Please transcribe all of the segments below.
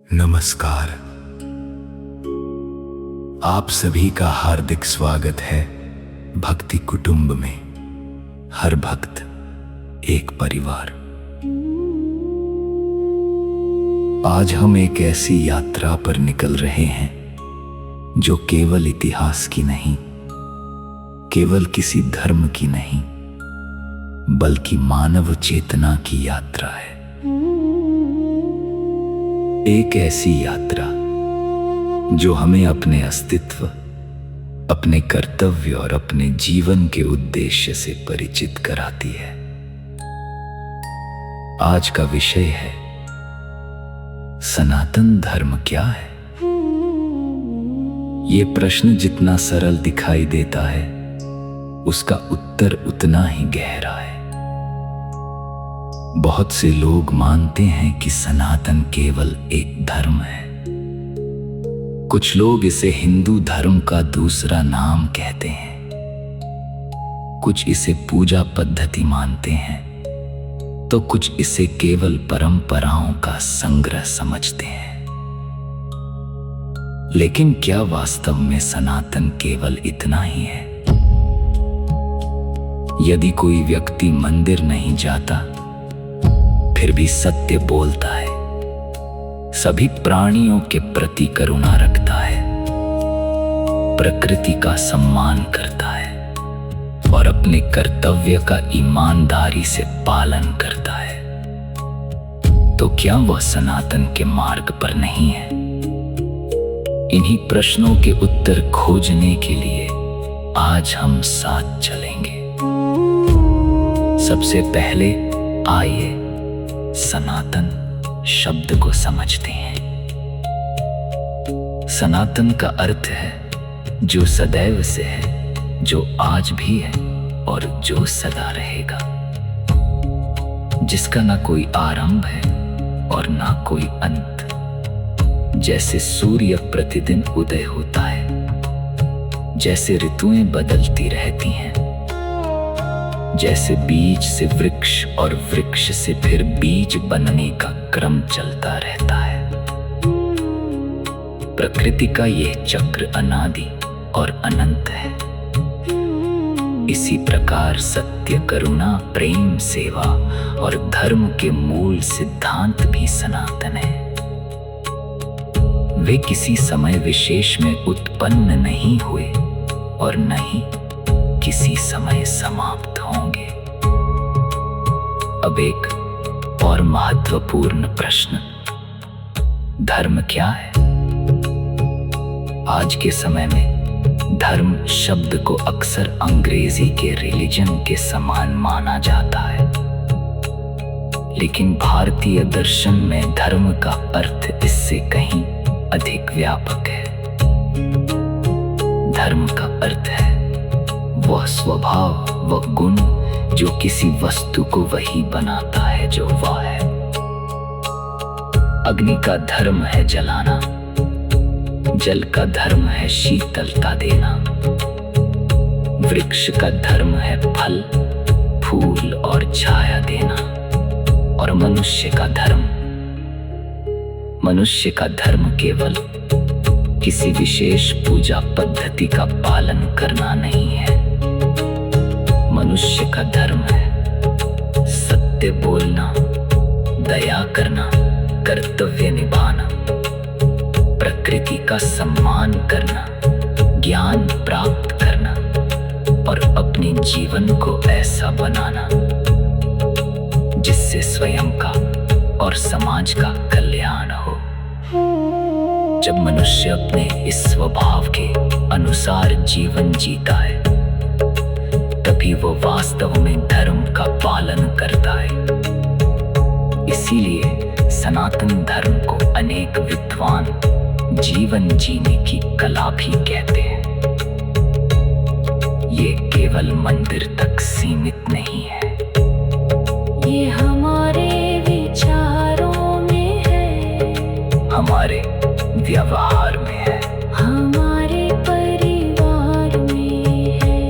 नमस्कार। आप सभी का हार्दिक स्वागत है भक्ति कुटुंब में। हर भक्त एक परिवार। आज हम एक ऐसी यात्रा पर निकल रहे हैं जो केवल इतिहास की नहीं, केवल किसी धर्म की नहीं, बल्कि मानव चेतना की यात्रा है। एक ऐसी यात्रा जो हमें अपने अस्तित्व, अपने कर्तव्य और अपने जीवन के उद्देश्य से परिचित कराती है। आज का विषय है सनातन धर्म क्या है। ये प्रश्न जितना सरल दिखाई देता है, उसका उत्तर उतना ही गहरा है। बहुत से लोग मानते हैं कि सनातन केवल एक धर्म है। कुछ लोग इसे हिंदू धर्म का दूसरा नाम कहते हैं, कुछ इसे पूजा पद्धति मानते हैं, तो कुछ इसे केवल परंपराओं का संग्रह समझते हैं। लेकिन क्या वास्तव में सनातन केवल इतना ही है? यदि कोई व्यक्ति मंदिर नहीं जाता फिर भी सत्य बोलता है, सभी प्राणियों के प्रति करुणा रखता है, प्रकृति का सम्मान करता है और अपने कर्तव्य का ईमानदारी से पालन करता है, तो क्या वह सनातन के मार्ग पर नहीं है? इन्हीं प्रश्नों के उत्तर खोजने के लिए आज हम साथ चलेंगे। सबसे पहले आइए सनातन शब्द को समझते हैं। सनातन का अर्थ है जो सदैव से है, जो आज भी है और जो सदा रहेगा, जिसका ना कोई आरंभ है और ना कोई अंत। जैसे सूर्य प्रतिदिन उदय होता है, जैसे ऋतुएं बदलती रहती हैं, जैसे बीज से वृक्ष और वृक्ष से फिर बीज बनने का क्रम चलता रहता है। प्रकृति का यह चक्र अनादि और अनंत है। इसी प्रकार सत्य, करुणा, प्रेम, सेवा और धर्म के मूल सिद्धांत भी सनातन है। वे किसी समय विशेष में उत्पन्न नहीं हुए और न ही किसी समय समाप्त होंगे। अब एक और महत्वपूर्ण प्रश्न, धर्म क्या है? आज के समय में धर्म शब्द को अक्सर अंग्रेजी के रिलीजन के समान माना जाता है, लेकिन भारतीय दर्शन में धर्म का अर्थ इससे कहीं अधिक व्यापक है। धर्म का अर्थ है वह स्वभाव, वह गुण जो किसी वस्तु को वही बनाता है जो वह है। अग्नि का धर्म है जलाना, जल का धर्म है शीतलता देना, वृक्ष का धर्म है फल, फूल और छाया देना, और मनुष्य का धर्म केवल किसी विशेष पूजा पद्धति का पालन करना नहीं है। मनुष्य का धर्म है सत्य बोलना, दया करना, कर्तव्य निभाना, प्रकृति का सम्मान करना, ज्ञान प्राप्त करना और अपने जीवन को ऐसा बनाना जिससे स्वयं का और समाज का कल्याण हो। जब मनुष्य अपने इस स्वभाव के अनुसार जीवन जीता है, तभी वो वास्तव में धर्म का पालन करता है। इसीलिए सनातन धर्म को अनेक विद्वान जीवन जीने की कला भी कहते हैं। ये केवल मंदिर तक सीमित नहीं है, ये हमारे विचारों में है, हमारे व्यवहार में है, हमारे परिवार में है,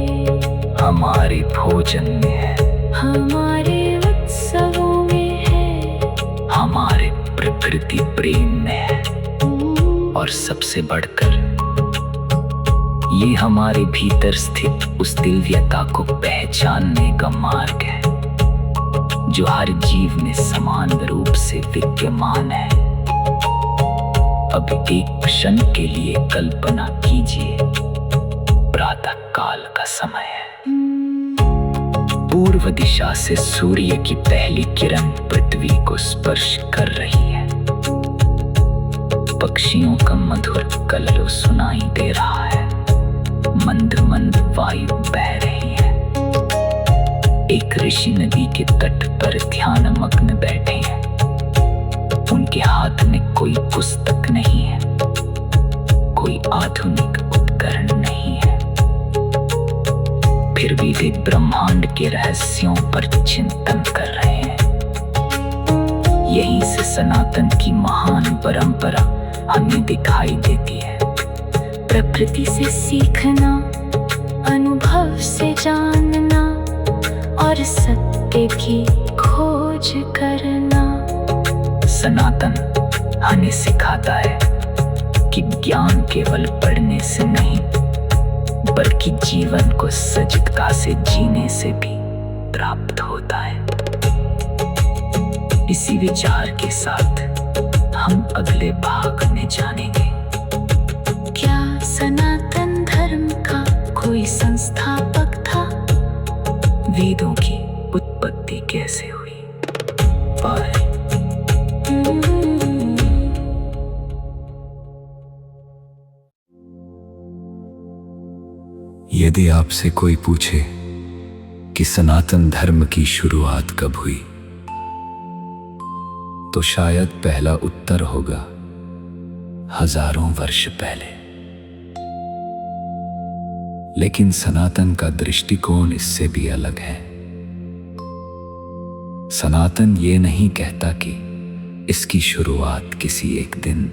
हमारे भोजन में है, हमारे उत्सवों में है, हमारे प्रकृति प्रेम में है। और सबसे बढ़कर ये हमारे भीतर स्थित उस दिव्यता को पहचानने का मार्ग है जो हर जीव में समान रूप से विद्यमान है। अब एक क्षण के लिए कल्पना कीजिए, प्रातः काल का समय है। पूर्व दिशा से सूर्य की पहली किरण पृथ्वी को स्पर्श कर रही है। पक्षियों का मधुर कलरव सुनाई दे रहा है। मंद मंद वायु बह रही है। एक ऋषि नदी के तट पर ध्यान मग्न बैठे हैं। उनके हाथ में कोई पुस्तक नहीं है, कोई आधुनिक उपकरण नहीं है, फिर भी वे ब्रह्मांड के रहस्यों पर चिंतन कर रहे हैं। यहीं से सनातन की महान परंपरा हमें दिखाई देती है। प्रकृति से सीखना, अनुभव से जानना और सत्य की खोज करना। सनातन हमें सिखाता है कि ज्ञान केवल पढ़ने से नहीं, बल्कि जीवन को सजगता से जीने से भी प्राप्त होता है। इसी विचार के साथ हम अगले भाग में जानेंगे। क्या सनातन धर्म का कोई संस्थापक था? वेदों की उत्पत्ति कैसे हुई? बाय। यदि आपसे कोई पूछे कि सनातन धर्म की शुरुआत कब हुई, तो शायद पहला उत्तर होगा हजारों वर्ष पहले। लेकिन सनातन का दृष्टिकोण इससे भी अलग है। सनातन ये नहीं कहता कि इसकी शुरुआत किसी एक दिन,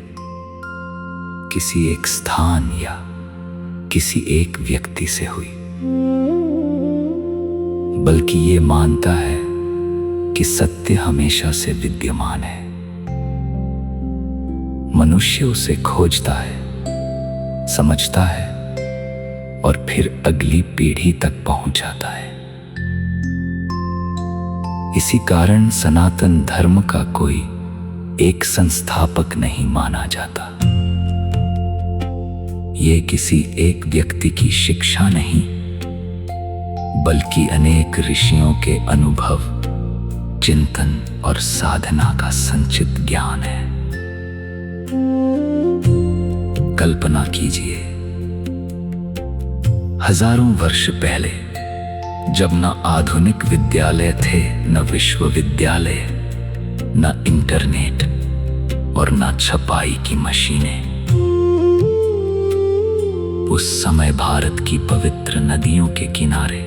किसी एक स्थान या किसी एक व्यक्ति से हुई, बल्कि ये मानता है कि सत्य हमेशा से विद्यमान है। मनुष्य उसे खोजता है, समझता है और फिर अगली पीढ़ी तक पहुंचाता है। इसी कारण सनातन धर्म का कोई एक संस्थापक नहीं माना जाता। ये किसी एक व्यक्ति की शिक्षा नहीं, बल्कि अनेक ऋषियों के अनुभव, चिंतन और साधना का संचित ज्ञान है। कल्पना कीजिए, हजारों वर्ष पहले जब न आधुनिक विद्यालय थे, न विश्वविद्यालय, न इंटरनेट और न छपाई की मशीनें, उस समय भारत की पवित्र नदियों के किनारे,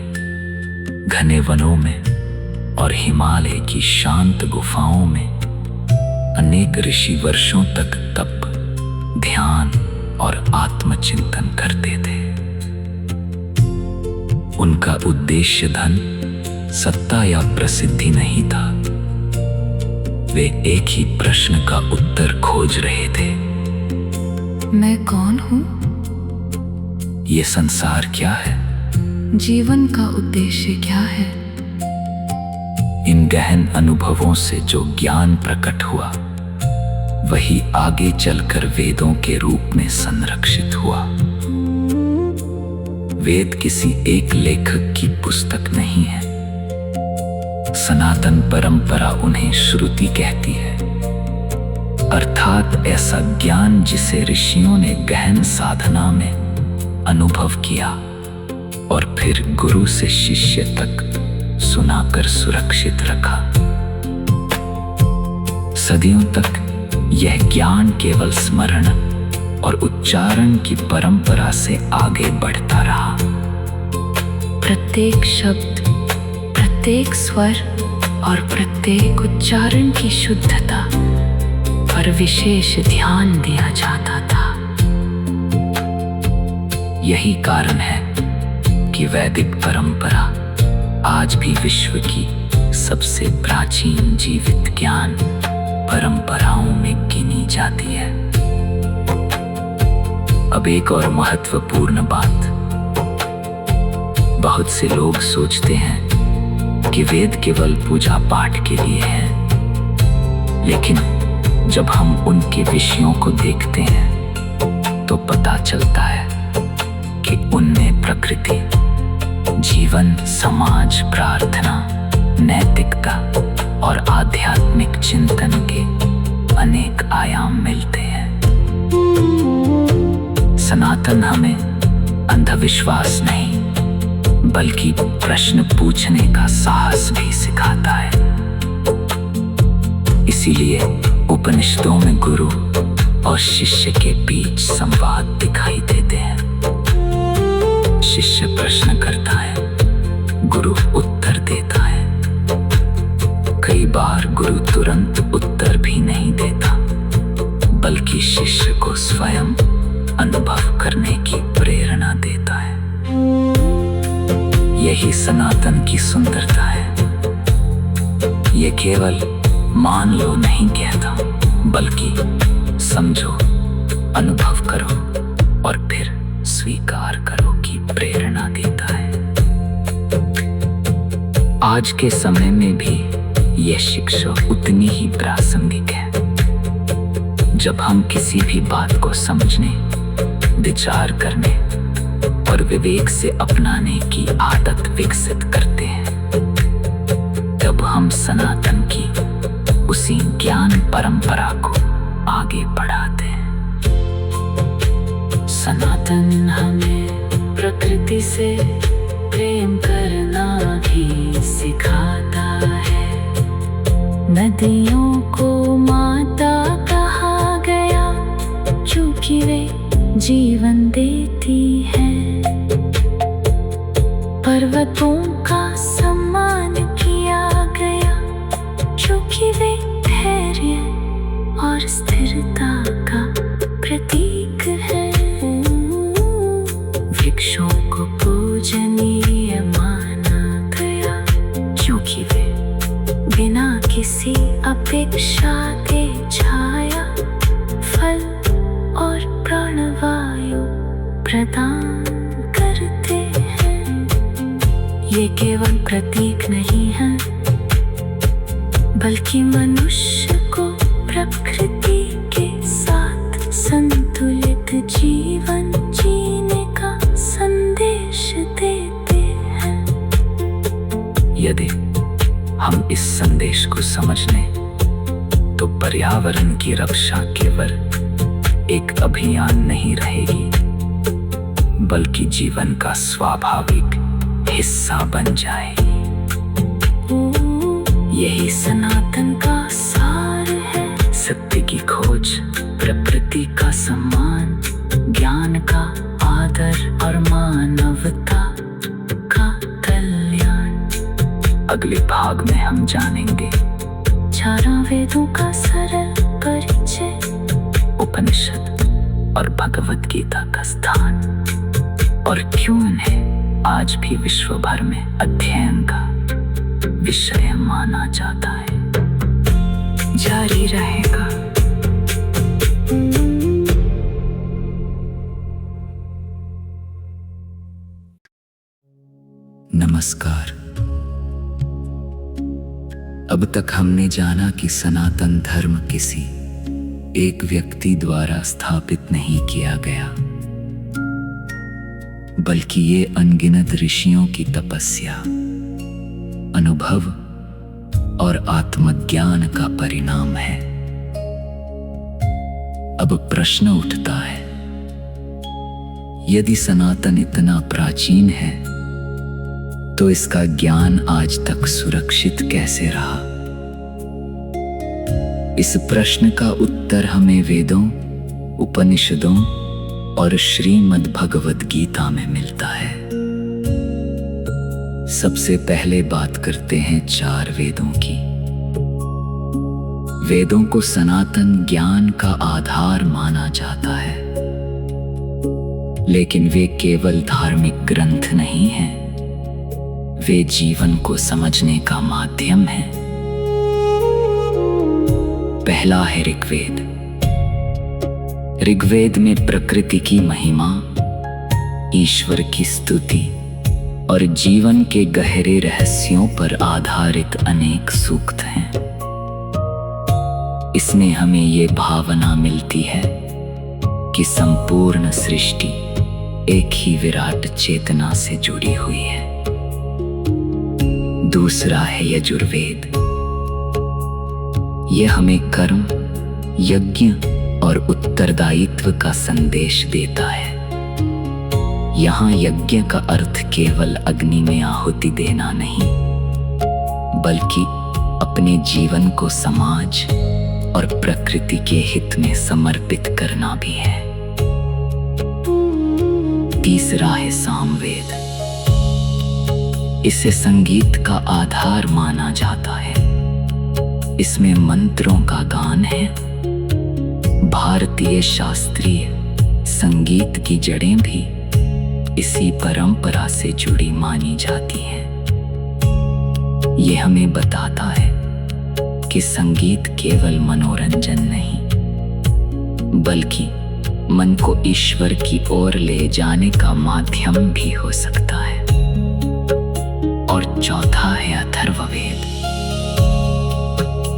घने वनों में और हिमालय की शांत गुफाओं में अनेक ऋषि वर्षों तक तप, ध्यान और आत्मचिंतन करते थे। उनका उद्देश्य धन, सत्ता या प्रसिद्धि नहीं था। वे एक ही प्रश्न का उत्तर खोज रहे थे। मैं कौन हूँ? ये संसार क्या है? जीवन का उद्देश्य क्या है? इन गहन अनुभवों से जो ज्ञान प्रकट हुआ, वही आगे चलकर वेदों के रूप में संरक्षित हुआ। वेद किसी एक लेखक की पुस्तक नहीं है। सनातन परंपरा उन्हें श्रुति कहती है, अर्थात ऐसा ज्ञान जिसे ऋषियों ने गहन साधना में अनुभव किया और फिर गुरु से शिष्य तक सुनाकर सुरक्षित रखा। सदियों तक यह ज्ञान केवल स्मरण और उच्चारण की परंपरा से आगे बढ़ता रहा। प्रत्येक शब्द, प्रत्येक स्वर और प्रत्येक उच्चारण की शुद्धता पर विशेष ध्यान दिया जाता था। यही कारण है कि वैदिक परंपरा आज भी विश्व की सबसे प्राचीन जीवित ज्ञान परंपराओं में गिनी जाती है। अब एक और महत्वपूर्ण बात, बहुत से लोग सोचते हैं कि वेद केवल पूजा पाठ के लिए है, लेकिन जब हम उनके विषयों को देखते हैं तो पता चलता है कि उनमें प्रकृति, जीवन, समाज, प्रार्थना, नैतिकता और आध्यात्मिक चिंतन के अनेक आयाम मिलते हैं। सनातन हमें अंधविश्वास नहीं बल्कि प्रश्न पूछने का साहस भी सिखाता है। इसीलिए उपनिषदों में गुरु और शिष्य के बीच संवाद दिखाई देते हैं। शिष्य प्रश्न करता है, गुरु उत्तर देता है। कई बार गुरु तुरंत उत्तर भी नहीं देता, बल्कि शिष्य को स्वयं अनुभव करने की प्रेरणा देता है। यही सनातन की सुंदरता है। ये केवल मान लो नहीं कहता, बल्कि समझो, अनुभव करो और फिर स्वीकार करो की प्रेरणा देता है। आज के समय में भी यह शिक्षा उतनी ही प्रासंगिक है। जब हम किसी भी बात को समझने, विचार करने और विवेक से अपनाने की आदत विकसित करते हैं, तब हम सनातन की उसी ज्ञान परंपरा को आगे बढ़ाते हैं। सनातन हमें प्रकृति से प्रेम करना भी सिखाता है। नदियों को माता कहा गया क्योंकि वे जीवन देती है। पर्वतों का सम्मान किया गया क्योंकि वे धैर्य और स्थिरता का प्रतीक है। वृक्षों को पूजनीय माना गया क्योंकि वे बिना किसी अपेक्षा के छाया, फल और प्राणवायु प्रदान करते हैं। ये केवल प्रतीक नहीं है, बल्कि मनुष्य को प्रकृति के साथ संतुलित जीवन जीने का संदेश देते हैं। यदि हम इस संदेश को समझ लें तो पर्यावरण की रक्षा केवल एक अभियान नहीं रहेगी, बल्कि जीवन का स्वाभाविक हिस्सा बन जाएगी। यही सनातन का सार है। सत्य की खोज, प्रकृति का सम्मान, ज्ञान का आदर और मानवता का कल्याण। अगले भाग में हम जानेंगे चारों वेदों का सरल परिचय, उपनिषद और भगवत गीता का स्थान, और क्यों इन्हें आज भी विश्व भर में अध्ययन का विषय माना जाता है। जारी रहेगा। नमस्कार। अब तक हमने जाना कि सनातन धर्म किसी एक व्यक्ति द्वारा स्थापित नहीं किया गया, बल्कि ये अनगिनत ऋषियों की तपस्या, अनुभव और आत्मज्ञान का परिणाम है। अब प्रश्न उठता है, यदि सनातन इतना प्राचीन है तो इसका ज्ञान आज तक सुरक्षित कैसे रहा? इस प्रश्न का उत्तर हमें वेदों, उपनिषदों और श्रीमद् भगवद गीता में मिलता है। सबसे पहले बात करते हैं 4 वेदों की। वेदों को सनातन ज्ञान का आधार माना जाता है, लेकिन वे केवल धार्मिक ग्रंथ नहीं हैं, वे जीवन को समझने का माध्यम है। पहला है ऋग्वेद। ऋग्वेद में प्रकृति की महिमा, ईश्वर की स्तुति और जीवन के गहरे रहस्यों पर आधारित अनेक सूक्त हैं। इसमें हमें ये भावना मिलती है कि संपूर्ण सृष्टि एक ही विराट चेतना से जुड़ी हुई है। दूसरा है यजुर्वेद। यह हमें कर्म, यज्ञ और उत्तरदायित्व का संदेश देता है। यहाँ यज्ञ का अर्थ केवल अग्नि में आहुति देना नहीं, बल्कि अपने जीवन को समाज और प्रकृति के हित में समर्पित करना भी है। तीसरा है सामवेद। इसे संगीत का आधार माना जाता है। इसमें मंत्रों का गान है। भारतीय शास्त्रीय संगीत की जड़ें भी इसी परंपरा से जुड़ी मानी जाती हैं। यह हमें बताता है कि संगीत केवल मनोरंजन नहीं, बल्कि मन को ईश्वर की ओर ले जाने का माध्यम भी हो सकता है। और चौथा है अथर्ववेद।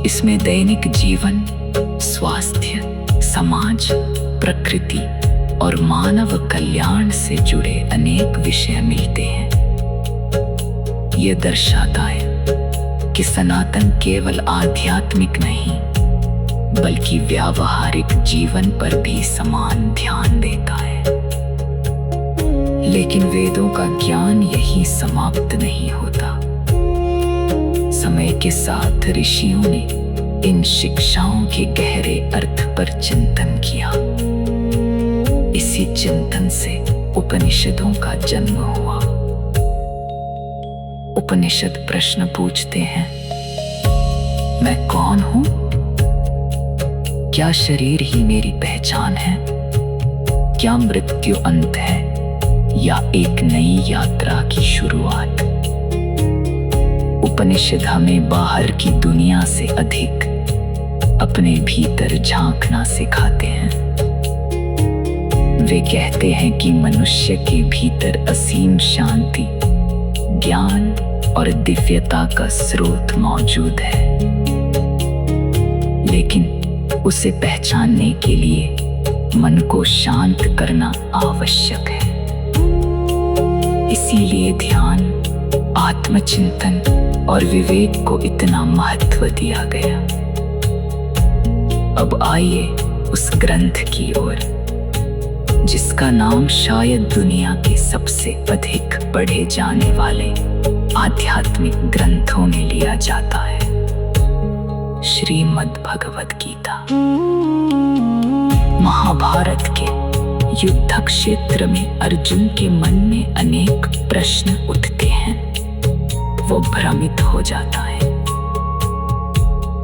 इसमें दैनिक जीवन, स्वास्थ्य, समाज, प्रकृति और मानव कल्याण से जुड़े अनेक विषय मिलते हैं। यह दर्शाता है कि सनातन केवल आध्यात्मिक नहीं, बल्कि व्यावहारिक जीवन पर भी समान ध्यान देता है। लेकिन वेदों का ज्ञान यहीं समाप्त नहीं होता। समय के साथ ऋषियों ने इन शिक्षाओं के गहरे अर्थ पर चिंतन किया। इसी चिंतन से उपनिषदों का जन्म हुआ। उपनिषद प्रश्न पूछते हैं, मैं कौन हूं? क्या शरीर ही मेरी पहचान है? क्या मृत्यु अंत है या एक नई यात्रा की शुरुआत? उपनिषद हमें बाहर की दुनिया से अधिक अपने भीतर झांकना सिखाते हैं। वे कहते हैं कि मनुष्य के भीतर असीम शांति, ज्ञान और दिव्यता का स्रोत मौजूद है, लेकिन उसे पहचानने के लिए मन को शांत करना आवश्यक है। इसीलिए ध्यान, आत्मचिंतन और विवेक को इतना महत्व दिया गया। अब आइए उस ग्रंथ की ओर जिसका नाम शायद दुनिया के सबसे अधिक पढ़े जाने वाले आध्यात्मिक ग्रंथों में लिया जाता है, श्रीमद् भगवद गीता। महाभारत के युद्ध क्षेत्र में अर्जुन के मन में अनेक प्रश्न उठते हैं। वो भ्रमित हो जाता है।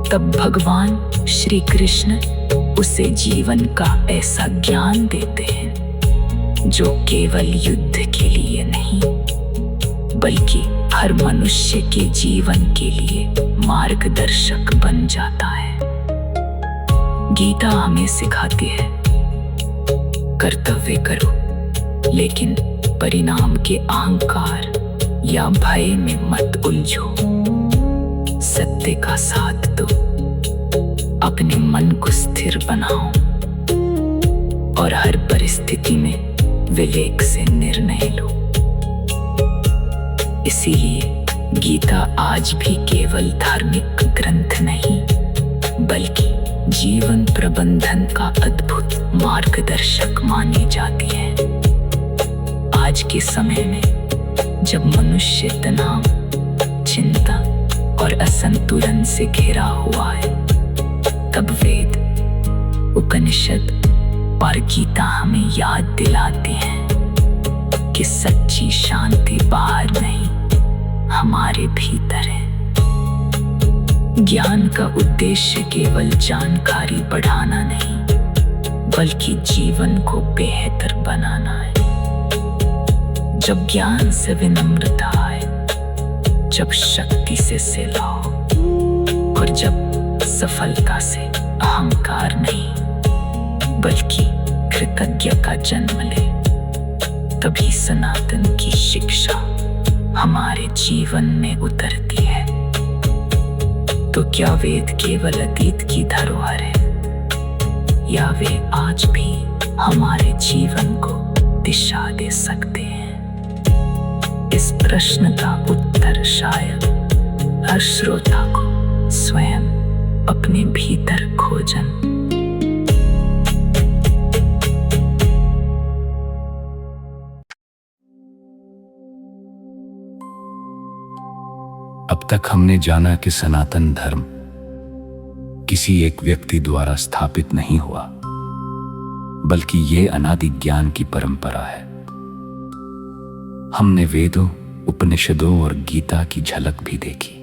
तब भगवान श्री कृष्ण उसे जीवन का ऐसा ज्ञान देते हैं जो केवल युद्ध के लिए नहीं, बल्कि हर मनुष्य के जीवन के लिए मार्गदर्शक बन जाता है। गीता हमें सिखाती है, कर्तव्य करो, लेकिन परिणाम के अहंकार या भय में मत उलझो। सत्य का साथ दो, अपने मन को स्थिर बनाओ और हर परिस्थिति में विवेक से निर्णय लो। इसीलिए गीता आज भी केवल धार्मिक ग्रंथ नहीं, बल्कि जीवन प्रबंधन का अद्भुत मार्गदर्शक मानी जाती है। आज के समय में जब मनुष्य तनाव, चिंता और असंतुलन से घिरा हुआ है, तब वेद, उपनिषद और गीता हमें याद दिलाते हैं कि सच्ची शांति बाहर नहीं, हमारे भीतर है। ज्ञान का उद्देश्य केवल जानकारी बढ़ाना नहीं, बल्कि जीवन को बेहतर बनाना है। जब ज्ञान से विनम्रता आए, जब शक्ति से सेलाओ और जब सफलता से अहंकार नहीं, बल्कि कृतज्ञ का जन्म ले, तभी सनातन की शिक्षा हमारे जीवन में उतरती है। तो क्या वेद केवल अतीत की धरोहर है, या वे आज भी हमारे जीवन को दिशा दे सकते हैं? इस प्रश्न का उत्तर शायद हर श्रोता को स्वयं अपने भीतर खोजन। अब तक हमने जाना कि सनातन धर्म किसी एक व्यक्ति द्वारा स्थापित नहीं हुआ, बल्कि ये अनादि ज्ञान की परंपरा है। हमने वेदों, उपनिषदों और गीता की झलक भी देखी,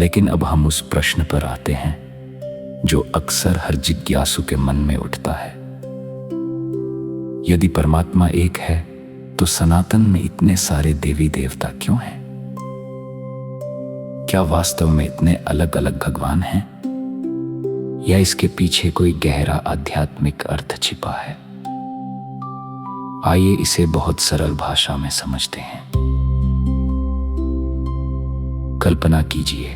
लेकिन अब हम उस प्रश्न पर आते हैं जो अक्सर हर जिज्ञासु के मन में उठता है। यदि परमात्मा एक है, तो सनातन में इतने सारे देवी देवता क्यों हैं? क्या वास्तव में इतने अलग अलग भगवान हैं, या इसके पीछे कोई गहरा आध्यात्मिक अर्थ छिपा है? आइए इसे बहुत सरल भाषा में समझते हैं। कल्पना कीजिए,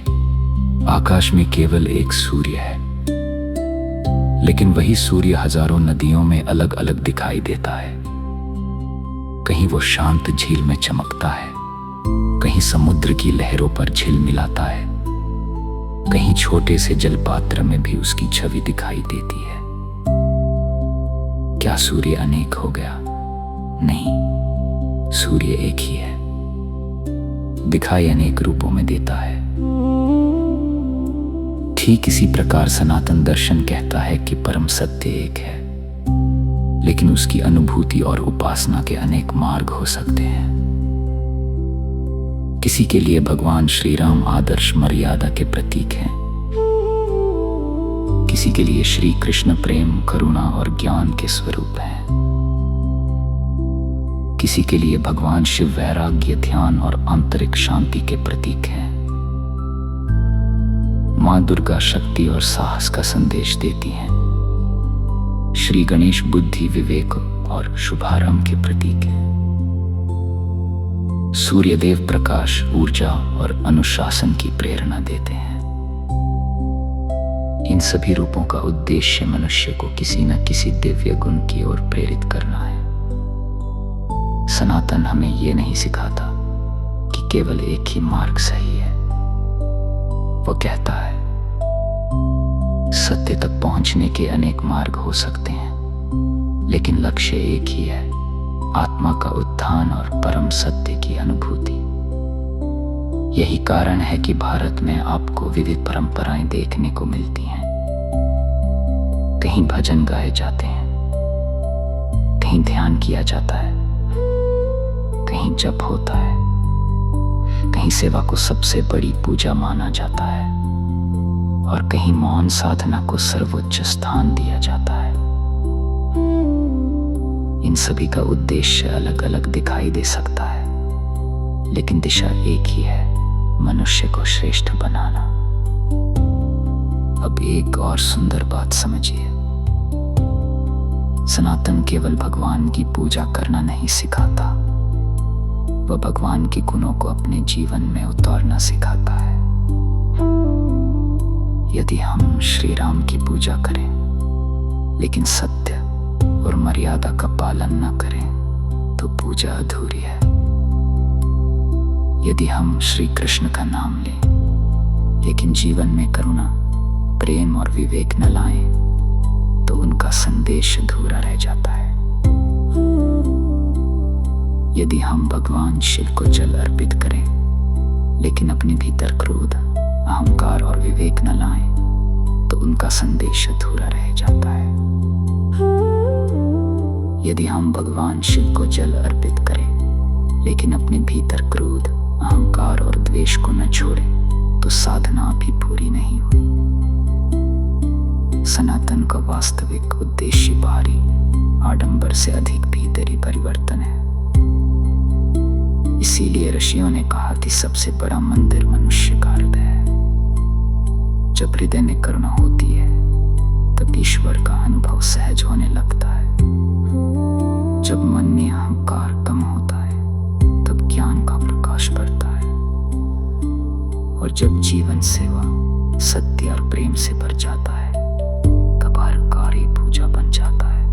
आकाश में केवल एक सूर्य है, लेकिन वही सूर्य हजारों नदियों में अलग अलग दिखाई देता है। कहीं वो शांत झील में चमकता है, कहीं समुद्र की लहरों पर झिलमिलाता है, कहीं छोटे से जलपात्र में भी उसकी छवि दिखाई देती है। क्या सूर्य अनेक हो गया? नहीं, सूर्य एक ही है, दिखाई अनेक रूपों में देता है। ठीक इसी प्रकार सनातन दर्शन कहता है कि परम सत्य एक है, लेकिन उसकी अनुभूति और उपासना के अनेक मार्ग हो सकते हैं। किसी के लिए भगवान श्री राम आदर्श मर्यादा के प्रतीक हैं, किसी के लिए श्री कृष्ण प्रेम, करुणा और ज्ञान के स्वरूप हैं, किसी के लिए भगवान शिव वैराग्य, ध्यान और आंतरिक शांति के प्रतीक हैं। मां दुर्गा शक्ति और साहस का संदेश देती हैं। श्री गणेश बुद्धि, विवेक और शुभारंभ के प्रतीक हैं। सूर्यदेव प्रकाश, ऊर्जा और अनुशासन की प्रेरणा देते हैं। इन सभी रूपों का उद्देश्य मनुष्य को किसी न किसी दिव्य गुण की ओर प्रेरित करना है। सनातन हमें ये नहीं सिखाता कि केवल एक ही मार्ग सही है। वो कहता है, सत्य तक पहुंचने के अनेक मार्ग हो सकते हैं, लेकिन लक्ष्य एक ही है, आत्मा का उत्थान और परम सत्य की अनुभूति। यही कारण है कि भारत में आपको विविध परंपराएं देखने को मिलती हैं। कहीं भजन गाए जाते हैं, कहीं ध्यान किया जाता है, कहीं जप होता है, कहीं सेवा को सबसे बड़ी पूजा माना जाता है, और कहीं मौन साधना को सर्वोच्च स्थान दिया जाता है। इन सभी का उद्देश्य अलग अलग दिखाई दे सकता है, लेकिन दिशा एक ही है, मनुष्य को श्रेष्ठ बनाना। अब एक और सुंदर बात समझिए, सनातन केवल भगवान की पूजा करना नहीं सिखाता, वह भगवान के गुणों को अपने जीवन में उतारना सिखाता है। यदि हम श्री राम की पूजा करें, लेकिन सत्य और मर्यादा का पालन न करें, तो पूजा अधूरी है। यदि हम श्री कृष्ण का नाम लें, लेकिन जीवन में करुणा, प्रेम और विवेक न लाएं, तो उनका संदेश अधूरा रह जाता है। यदि हम भगवान शिव को जल अर्पित करें, लेकिन अपने भीतर क्रोध, अहंकार और विवेक न लाएं, तो उनका संदेश अधूरा रह जाता है। यदि हम भगवान शिव को जल अर्पित करें, लेकिन अपने भीतर क्रोध, अहंकार और द्वेष को न छोड़ें, तो साधना भी पूरी नहीं हुई। सनातन का वास्तविक उद्देश्य बाहरी आडंबर से अधिक भीतरी परिवर्तन है। इसीलिए ऋषियों ने कहा कि सबसे बड़ा मंदिर मनुष्य का हृदय है। जब हृदय में करुणा होती है, तब ईश्वर का अनुभव सहज होने लगता है। जब मन में अहंकार कम होता है तब ज्ञान का प्रकाश बढ़ता है, और जब जीवन सेवा सत्य और प्रेम से भर जाता है तब हर कार्य पूजा बन जाता है।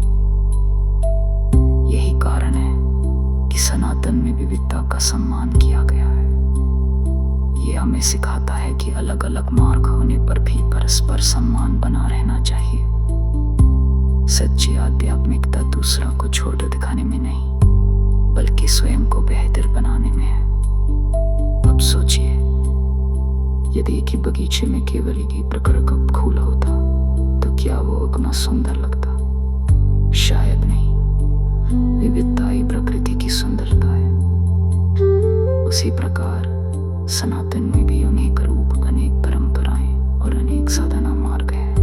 यही कारण है कि सनातन में विविधता का सम्मान किया गया है। ये हमें सिखाता है कि अलग अलग मार्ग होने पर भी परस्पर सम्मान बना रहना चाहिए। सच्ची आध्यात्मिकता दूसरा को छोटा दिखाने में नहीं बल्कि स्वयं को बेहतर बनाने में है। अब सोचिए, यदि एक ही बगीचे में केवल एक ही प्रकार का फूल होता तो क्या वो उतना सुंदर लगता? शायद नहीं। विविधता ही प्रकृति की सुंदरता है। उसी प्रकार सनातन में भी अनेक रूप, अनेक परंपराएं और अनेक साधना मार्ग है,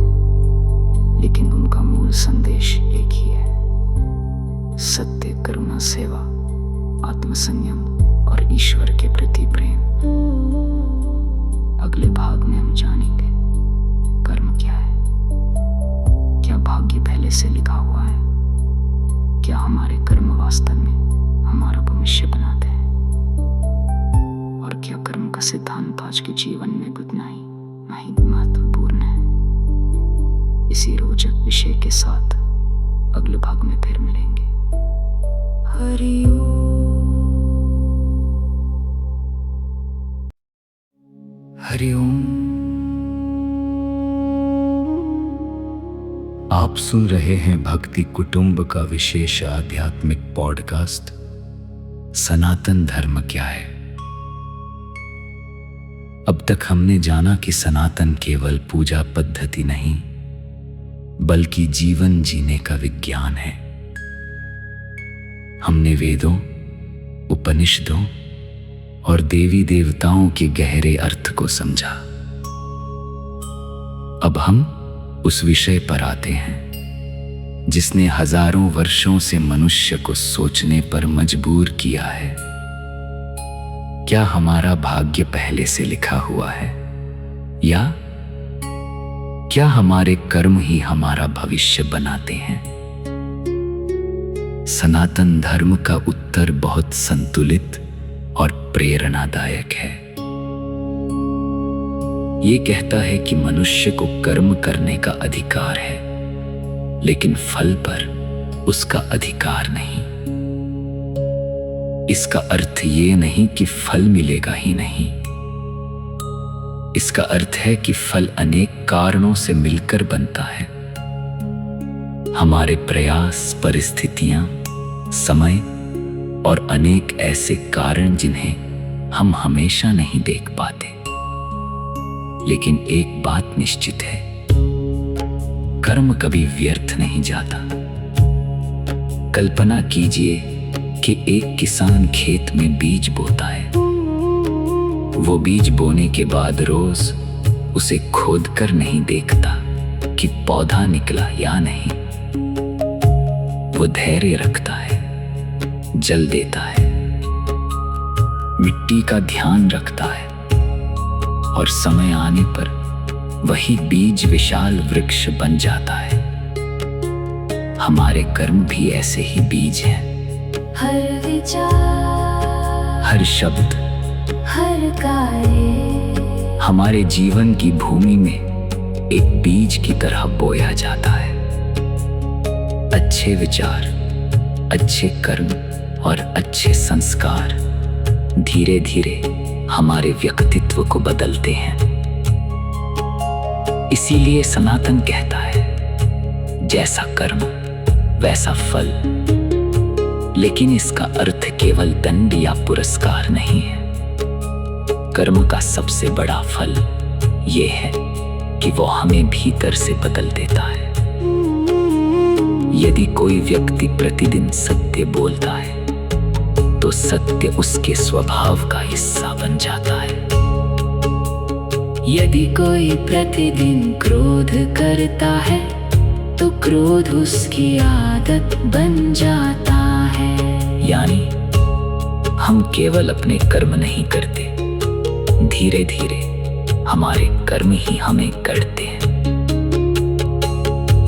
लेकिन उनका मूल संदेश एक ही है: सत्य, करुणा, सेवा, आत्मसंयम और ईश्वर के प्रति प्रेम। अगले भाग में हम जानेंगे कर्म क्या है, क्या भाग्य पहले से लिखा हुआ है, क्या हमारे कर्म वास्तव में हमारा भविष्य बनाते हैं, और क्या कर्म का सिद्धांत आज के जीवन में उतना ही नहीं महत्वपूर्ण है। इसी रोचक विषय के साथ अगले भाग में फिर मिलेंगे। हरि हरिओम। आप सुन रहे हैं भक्ति कुटुंब का विशेष आध्यात्मिक पॉडकास्ट सनातन धर्म क्या है। अब तक हमने जाना कि सनातन केवल पूजा पद्धति नहीं बल्कि जीवन जीने का विज्ञान है। हमने वेदों, उपनिषदों और देवी देवताओं के गहरे अर्थ को समझा। अब हम उस विषय पर आते हैं जिसने हजारों वर्षों से मनुष्य को सोचने पर मजबूर किया है। क्या हमारा भाग्य पहले से लिखा हुआ है, या क्या हमारे कर्म ही हमारा भविष्य बनाते हैं? सनातन धर्म का उत्तर बहुत संतुलित और प्रेरणादायक है। ये कहता है कि मनुष्य को कर्म करने का अधिकार है, लेकिन फल पर उसका अधिकार नहीं। इसका अर्थ ये नहीं कि फल मिलेगा ही नहीं। इसका अर्थ है कि फल अनेक कारणों से मिलकर बनता है। हमारे प्रयास, परिस्थितियां, समय और अनेक ऐसे कारण जिन्हें हम हमेशा नहीं देख पाते। लेकिन एक बात निश्चित है, कर्म कभी व्यर्थ नहीं जाता। कल्पना कीजिए कि एक किसान खेत में बीज बोता है। वो बीज बोने के बाद रोज उसे खोदकर नहीं देखता कि पौधा निकला या नहीं। वो धैर्य रखता है, जल देता है, मिट्टी का ध्यान रखता है, और समय आने पर वही बीज विशाल वृक्ष बन जाता है। हमारे कर्म भी ऐसे ही बीज हैं। हर विचार, हर शब्द, हर कार्य हमारे जीवन की भूमि में एक बीज की तरह बोया जाता है। अच्छे विचार, अच्छे कर्म और अच्छे संस्कार धीरे धीरे हमारे व्यक्तित्व को बदलते हैं। इसीलिए सनातन कहता है, जैसा कर्म वैसा फल। लेकिन इसका अर्थ केवल दंड या पुरस्कार नहीं है। कर्म का सबसे बड़ा फल ये है कि वो हमें भीतर से बदल देता है। यदि कोई व्यक्ति प्रतिदिन सत्य बोलता है तो सत्य उसके स्वभाव का हिस्सा बन जाता है। यदि कोई प्रतिदिन क्रोध करता है तो क्रोध उसकी आदत बन जाता है। यानी हम केवल अपने कर्म नहीं करते, धीरे धीरे हमारे कर्म ही हमें करते हैं।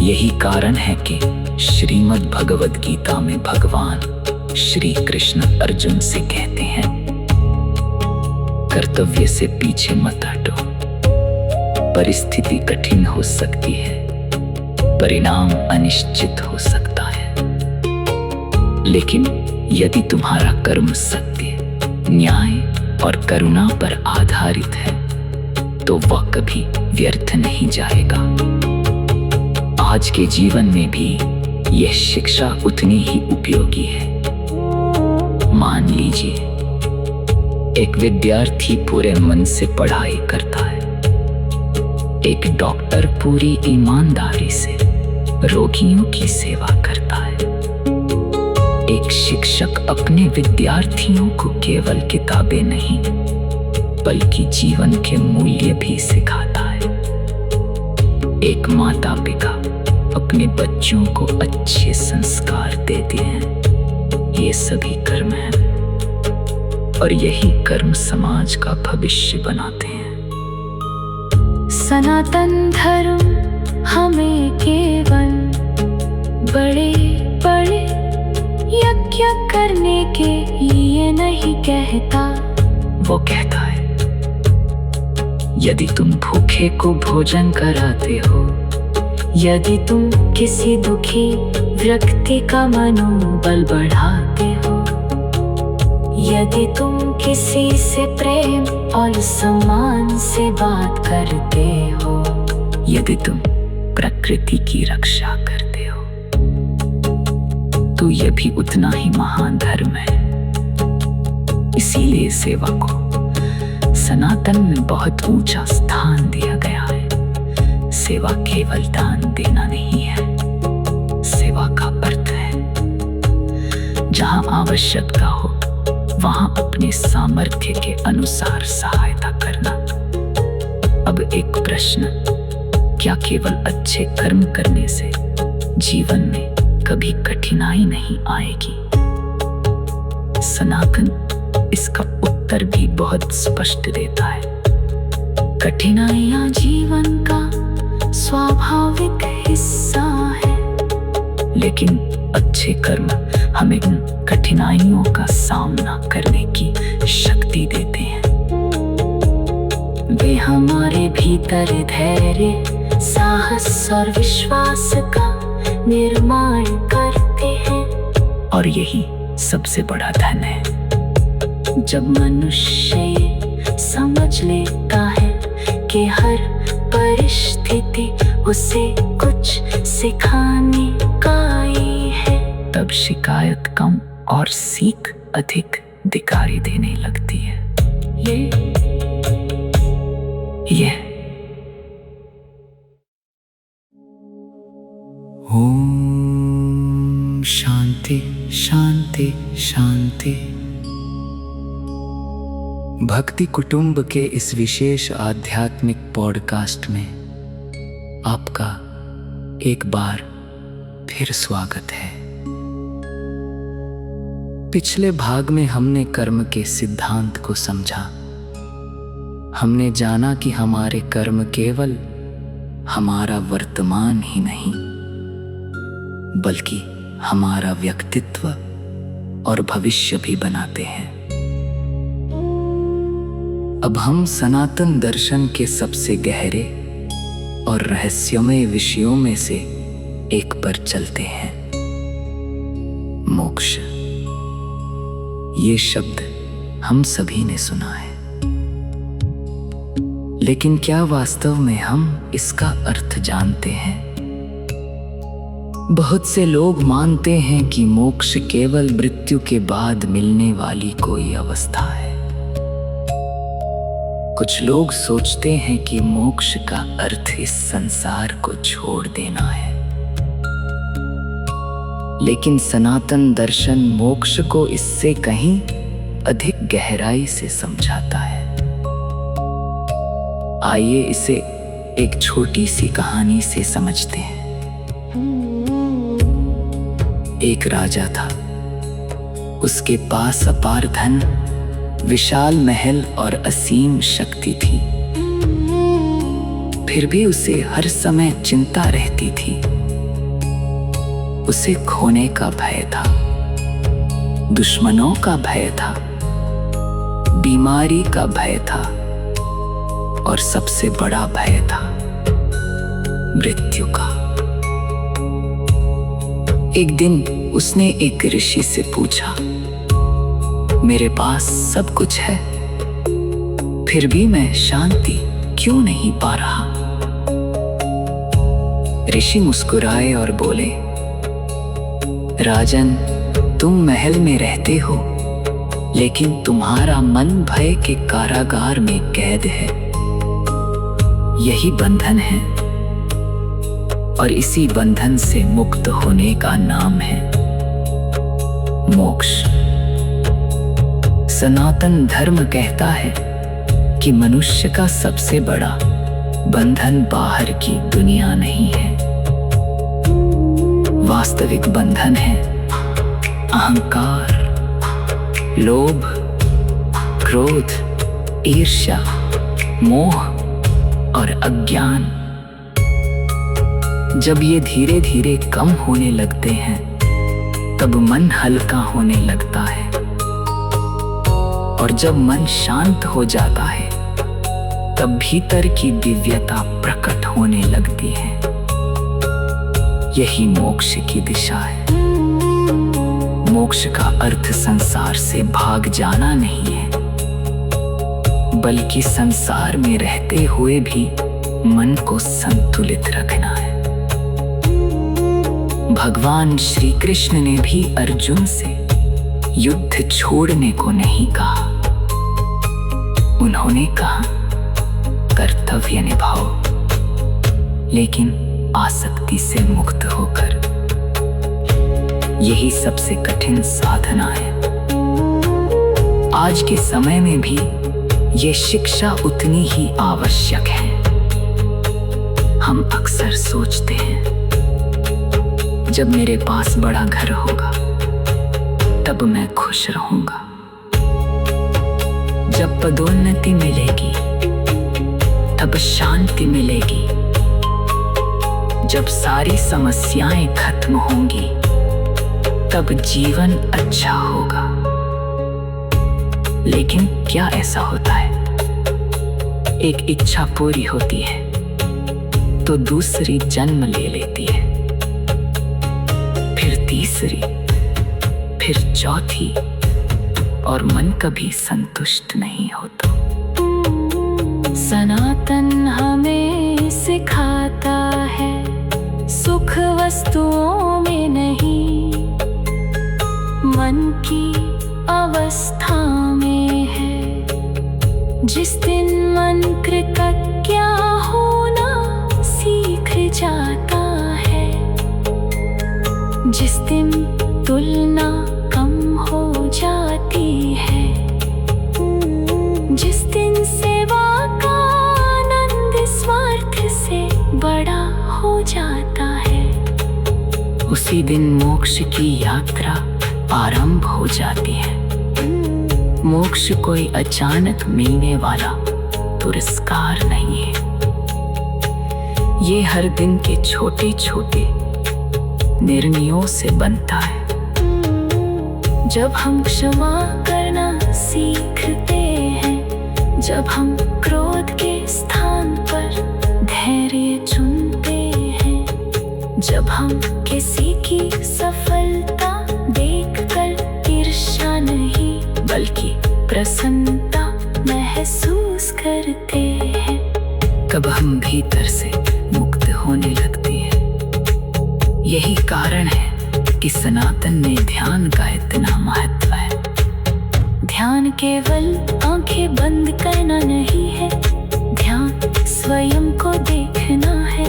यही कारण है कि श्रीमद् भगवद गीता में भगवान श्री कृष्ण अर्जुन से कहते हैं, कर्तव्य से पीछे मत हटो। परिस्थिति कठिन हो सकती है, परिणाम अनिश्चित हो सकता है, लेकिन यदि तुम्हारा कर्म सत्य, न्याय और करुणा पर आधारित है तो वह कभी व्यर्थ नहीं जाएगा। आज के जीवन में भी यह शिक्षा उतनी ही उपयोगी है। मान लीजिए एक विद्यार्थी पूरे मन से पढ़ाई करता है, एक डॉक्टर पूरी ईमानदारी से रोगियों की सेवा करता है, एक शिक्षक अपने विद्यार्थियों को केवल किताबें नहीं बल्कि जीवन के मूल्य भी सिखाता है, एक माता पिता अपने बच्चों को अच्छे संस्कार देते हैं। ये सभी कर्म हैं और यही कर्म समाज का भविष्य बनाते हैं। सनातन धर्म हमें केवल बड़े बड़े यज्ञ करने के लिए नहीं कहता। वो कहता है, यदि तुम भूखे को भोजन कराते हो, यदि तुम किसी दुखी व्यक्ति का मनोबल बढ़ाते हो, यदि तुम किसी से प्रेम और सम्मान से बात करते हो, यदि तुम प्रकृति की रक्षा करते हो, तो यह भी उतना ही महान धर्म है। इसीलिए सेवा को सनातन में बहुत ऊंचा स्थान दिया गया है। सेवा केवल दान देना नहीं है, सेवा का अर्थ है जहां आवश्यकता हो वहां अपने सामर्थ्य के अनुसार सहायता करना। अब एक प्रश्न, क्या केवल अच्छे कर्म करने से जीवन में कभी कठिनाई नहीं आएगी? सनातन इसका उत्तर भी बहुत स्पष्ट देता है। कठिनाइयां जीवन का स्वाभाविक हिस्सा है, लेकिन अच्छे कर्म हमें उन कठिनाइयों का सामना करने की शक्ति देते हैं। वे हमारे भीतर धैर्य, साहस और विश्वास का निर्माण करते हैं। और यही सबसे बड़ा धन है। जब मनुष्य समझ लेता है कि हर परिस्थिति उसे कुछ सिखाने का ही है, तब शिकायत कम और सीख अधिक दिखाई देने लगती है। ये ओम शांति शांति शांति। भक्ति कुटुंब के इस विशेष आध्यात्मिक पॉडकास्ट में आपका एक बार फिर स्वागत है। पिछले भाग में हमने कर्म के सिद्धांत को समझा। हमने जाना कि हमारे कर्म केवल हमारा वर्तमान ही नहीं बल्कि हमारा व्यक्तित्व और भविष्य भी बनाते हैं। अब हम सनातन दर्शन के सबसे गहरे और रहस्यमय विषयों में से एक पर चलते हैं, मोक्ष। ये शब्द हम सभी ने सुना है, लेकिन क्या वास्तव में हम इसका अर्थ जानते हैं? बहुत से लोग मानते हैं कि मोक्ष केवल मृत्यु के बाद मिलने वाली कोई अवस्था है। कुछ लोग सोचते हैं कि मोक्ष का अर्थ इस संसार को छोड़ देना है, लेकिन सनातन दर्शन मोक्ष को इससे कहीं अधिक गहराई से समझाता है। आइए इसे एक छोटी सी कहानी से समझते हैं। एक राजा था, उसके पास अपार धन, विशाल महल और असीम शक्ति थी। फिर भी उसे हर समय चिंता रहती थी उसे खोने का भय था, दुश्मनों का भय था, बीमारी का भय था और सबसे बड़ा भय था मृत्यु का। एक दिन उसने एक ऋषि से पूछा, मेरे पास सब कुछ है, फिर भी मैं शांति क्यों नहीं पा रहा? ऋषि मुस्कुराए और बोले, राजन, तुम महल में रहते हो, लेकिन तुम्हारा मन भय के कारागार में कैद है। यही बंधन है और इसी बंधन से मुक्त होने का नाम है मोक्ष। सनातन धर्म कहता है कि मनुष्य का सबसे बड़ा बंधन बाहर की दुनिया नहीं है, वास्तविक बंधन है अहंकार, लोभ, क्रोध, ईर्ष्या, मोह और अज्ञान। जब ये धीरे धीरे कम होने लगते हैं, तब मन हल्का होने लगता है, और जब मन शांत हो जाता है, तब भीतर की दिव्यता प्रकट होने लगती है। यही मोक्ष की दिशा है। मोक्ष का अर्थ संसार से भाग जाना नहीं है, बल्कि संसार में रहते हुए भी मन को संतुलित रखना है। भगवान श्री कृष्ण ने भी अर्जुन से युद्ध छोड़ने को नहीं कहा। उन्होंने कहा, कर्तव्य निभाओ, लेकिन आसक्ति से मुक्त होकर। यही सबसे कठिन साधना है। आज के समय में भी ये शिक्षा उतनी ही आवश्यक है। हम अक्सर सोचते हैं, जब मेरे पास बड़ा घर होगा तब मैं खुश रहूंगा, जब पदोन्नति मिलेगी तब शांति मिलेगी, जब सारी समस्याएं खत्म होंगी तब जीवन अच्छा होगा। लेकिन क्या ऐसा होता है? एक इच्छा पूरी होती है तो दूसरी जन्म ले लेती है, फिर तीसरी, फिर चौथी, और मन कभी संतुष्ट नहीं होता। सनातन हमें सिखाता है, सुख वस्तुओं में नहीं, मन की अवस्था में है। जिस दिन मन कृतज्ञ होना सीख जाता है, जिस दिन तुलना कम हो जाती है, जिस दिन सेवा का आनंद स्वार्थ से बड़ा हो जाता है, उसी दिन मोक्ष की यात्रा आरंभ हो जाती है। मोक्ष कोई अचानक मिलने वाला पुरस्कार नहीं है। ये हर दिन के छोटे छोटे निर्णयों से बनता है। जब हम क्षमा करना सीखते हैं, जब हम क्रोध के स्थान पर धैर्य चुनते हैं, जब हम किसी की सफलता देखकर ईर्ष्या नहीं बल्कि प्रसन्नता महसूस करते हैं, तब हम भीतर से मुक्त होने लगते हैं। यही कारण है कि सनातन में ध्यान का इतना महत्व है। ध्यान केवल आंखें बंद करना नहीं है, ध्यान स्वयं को देखना है,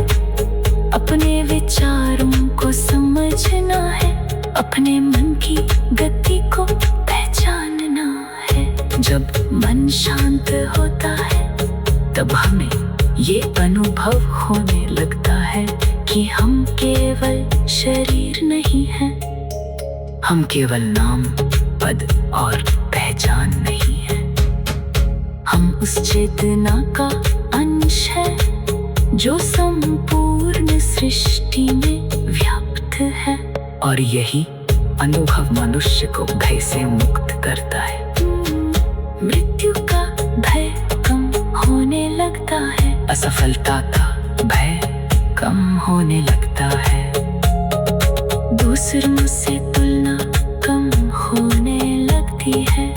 अपने विचारों को समझना है, अपने मन की गति को पहचानना है। जब मन शांत होता है तब हमें ये अनुभव होने लगता है कि हम केवल शरीर नहीं हैं, हम केवल नाम, पद और पहचान नहीं है। हम उस चेतना का अंश है जो संपूर्ण सृष्टि में व्याप्त है। और यही अनुभव मनुष्य को भय से मुक्त करता है। मृत्यु का भय कम होने लगता है, असफलता का भय कम होने लगता है, दूसरों से तुलना कम होने लगती है।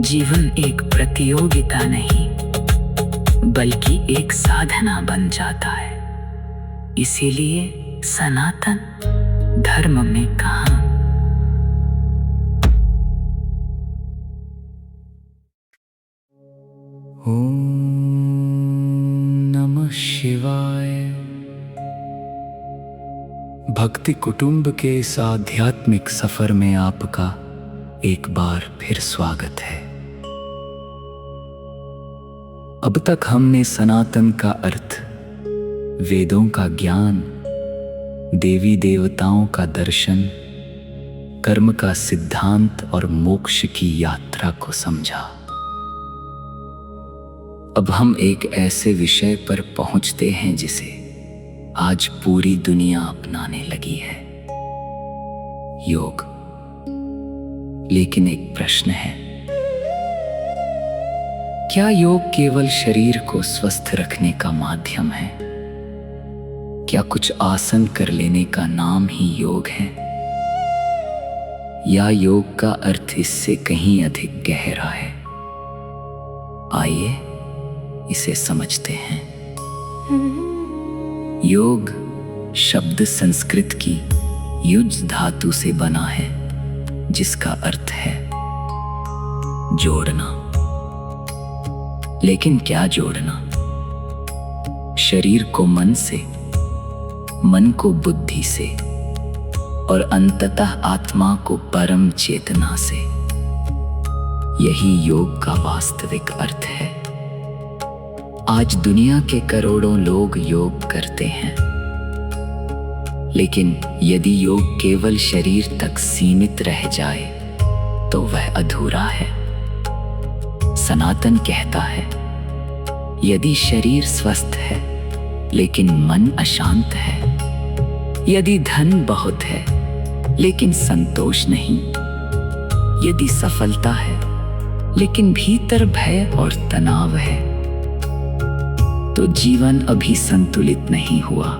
जीवन एक प्रतियोगिता नहीं बल्कि एक साधना बन जाता है। इसीलिए सनातन धर्म में कहा, ओम नमः शिवाय। भक्ति कुटुंब के इस आध्यात्मिक सफर में आपका एक बार फिर स्वागत है। अब तक हमने सनातन का अर्थ, वेदों का ज्ञान, देवी देवताओं का दर्शन, कर्म का सिद्धांत और मोक्ष की यात्रा को समझा। अब हम एक ऐसे विषय पर पहुंचते हैं जिसे आज पूरी दुनिया अपनाने लगी है, योग। लेकिन एक प्रश्न है, क्या योग केवल शरीर को स्वस्थ रखने का माध्यम है? क्या कुछ आसन कर लेने का नाम ही योग है? या योग का अर्थ इससे कहीं अधिक गहरा है? आइए इसे समझते हैं। योग शब्द संस्कृत की युज धातु से बना है, जिसका अर्थ है जोड़ना। लेकिन क्या जोड़ना? शरीर को मन से, मन को बुद्धि से और अंततः आत्मा को परम चेतना से। यही योग का वास्तविक अर्थ है। आज दुनिया के करोड़ों लोग योग करते हैं, लेकिन यदि योग केवल शरीर तक सीमित रह जाए तो वह अधूरा है। सनातन कहता है, यदि शरीर स्वस्थ है लेकिन मन अशांत है, यदि धन बहुत है लेकिन संतोष नहीं, यदि सफलता है लेकिन भीतर भय और तनाव है, तो जीवन अभी संतुलित नहीं हुआ।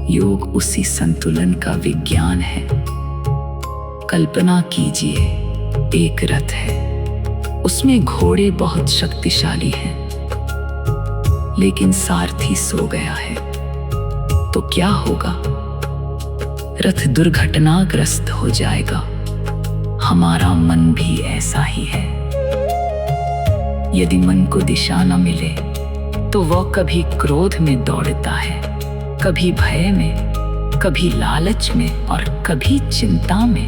योग उसी संतुलन का विज्ञान है। कल्पना कीजिए, एक रथ है, उसमें घोड़े बहुत शक्तिशाली हैं, लेकिन सारथी सो गया है, तो क्या होगा? रथ दुर्घटनाग्रस्त हो जाएगा। हमारा मन भी ऐसा ही है। यदि मन को दिशा न मिले तो वह कभी क्रोध में दौड़ता है, कभी भय में, कभी लालच में और कभी चिंता में।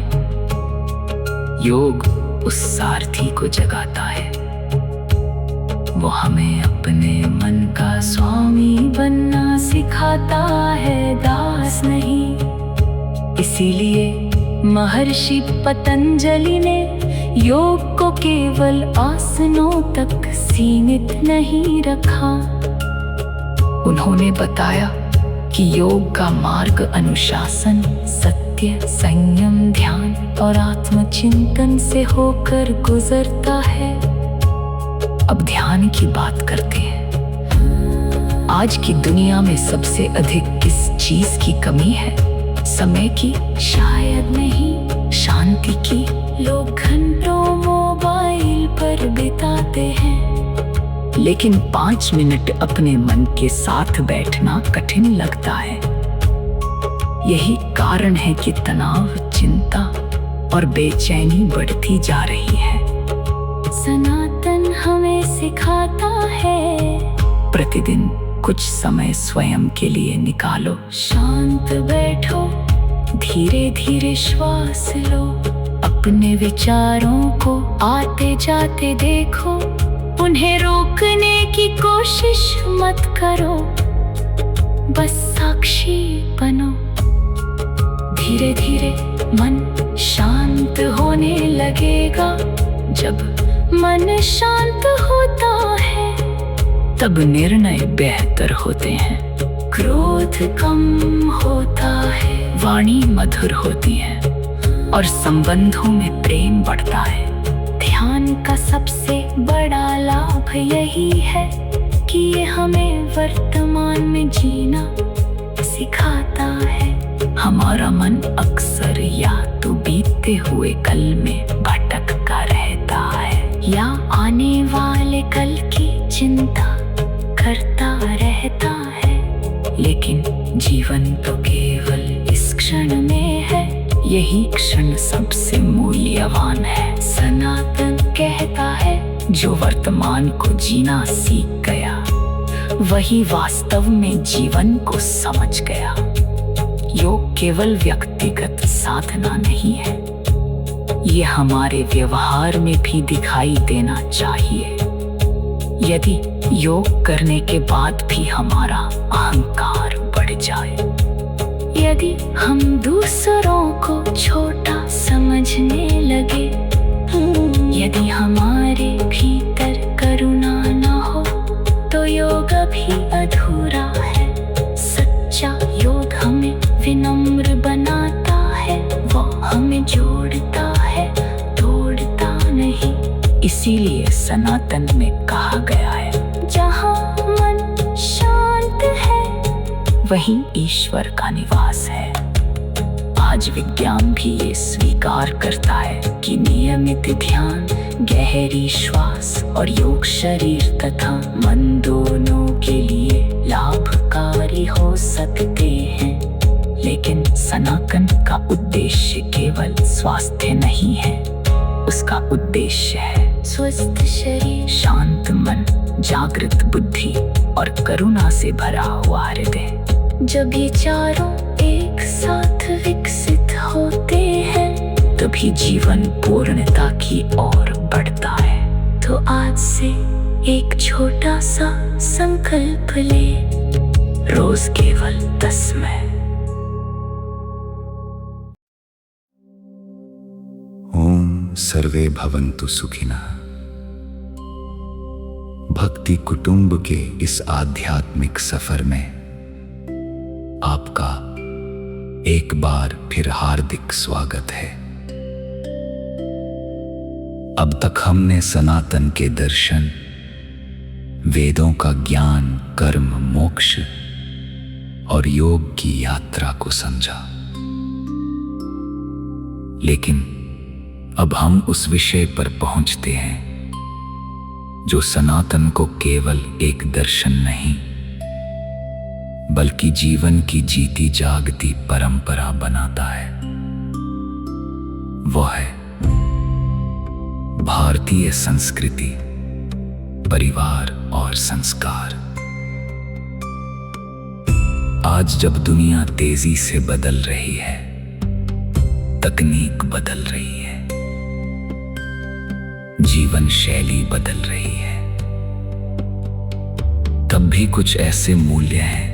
योग उस सारथी को जगाता है। वो हमें अपने मन का स्वामी बनना सिखाता है, दास नहीं। इसीलिए महर्षि पतंजलि ने योग को केवल आसनों तक सीमित नहीं रखा। उन्होंने बताया कि योग का मार्ग अनुशासन, सत्य, संयम, ध्यान और आत्मचिंतन से होकर गुजरता है। अब ध्यान की बात करते हैं। आज की दुनिया में सबसे अधिक किस चीज की कमी है? समय की? शायद नहीं, शांति की। लोग घंटों मोबाइल पर बिताते हैं, लेकिन 5 मिनट अपने मन के साथ बैठना कठिन लगता है। यही कारण है कि तनाव, चिंता और बेचैनी बढ़ती जा रही है। सनातन हमें सिखाता है, प्रतिदिन कुछ समय स्वयं के लिए निकालो। शांत बैठो, धीरे धीरे श्वास लो, अपने विचारों को आते जाते देखो। उन्हें रोकने की कोशिश मत करो, बस साक्षी बनो। धीरे धीरे मन शांत होने लगेगा। जब मन शांत होता है तब निर्णय बेहतर होते हैं। क्रोध कम होता है, वाणी मधुर होती है और संबंधों में प्रेम बढ़ता है। ध्यान का सबसे बड़ा लाभ यही है कि ये हमें वर्तमान में जीना सिखाता है। हमारा मन अक्सर या तो बीते हुए कल में भटकता रहता है या आने वाले कल की चिंता करता रहता है। लेकिन जीवन तो केवल इस क्षण में है, यही क्षण सबसे मूल्यवान है। सनातन कहता है जो वर्तमान को जीना सीख गया वही वास्तव में जीवन को समझ गया। योग केवल व्यक्तिगत साधना नहीं है, ये हमारे व्यवहार में भी दिखाई देना चाहिए। यदि योग करने के बाद भी हमारा अहंकार बढ़ जाए, यदि हम दूसरों को छोटा समझने लगे, यदि हमारे भीतर करुणा न हो, तो योग भी अधूरा है। सच्चा योग हमें विनम्र बनाता है, वो हमें जोड़ता है, तोड़ता नहीं। इसीलिए सनातन में कहा गया है, जहाँ मन शांत है वहीं ईश्वर का निवास है। आज विज्ञान भी ये स्वीकार करता है कि नियमित ध्यान, गहरी श्वास और योग शरीर तथा मन दोनों के लिए लाभकारी हो सकते हैं। लेकिन सनातन का उद्देश्य केवल स्वास्थ्य नहीं है, उसका उद्देश्य है स्वस्थ शरीर, शांत मन, जागृत बुद्धि और करुणा से भरा हुआ हृदय। जब ये चारों एक साथ विकसित होते हैं, तभी जीवन पूर्णता की ओर बढ़ता है। तो आज से एक छोटा सा संकल्प ले, रोज केवल 10 मिनट। ओम सर्वे भवन्तु सुखिनः। भक्ति कुटुंब के इस आध्यात्मिक सफर में आपका एक बार फिर हार्दिक स्वागत है। अब तक हमने सनातन के दर्शन, वेदों का ज्ञान, कर्म, मोक्ष और योग की यात्रा को समझा। लेकिन अब हम उस विषय पर पहुंचते हैं जो सनातन को केवल एक दर्शन नहीं बल्कि जीवन की जीती जागती परंपरा बनाता है। वह है भारतीय संस्कृति, परिवार और संस्कार। आज जब दुनिया तेजी से बदल रही है, तकनीक बदल रही है, जीवन शैली बदल रही है, तब भी कुछ ऐसे मूल्य हैं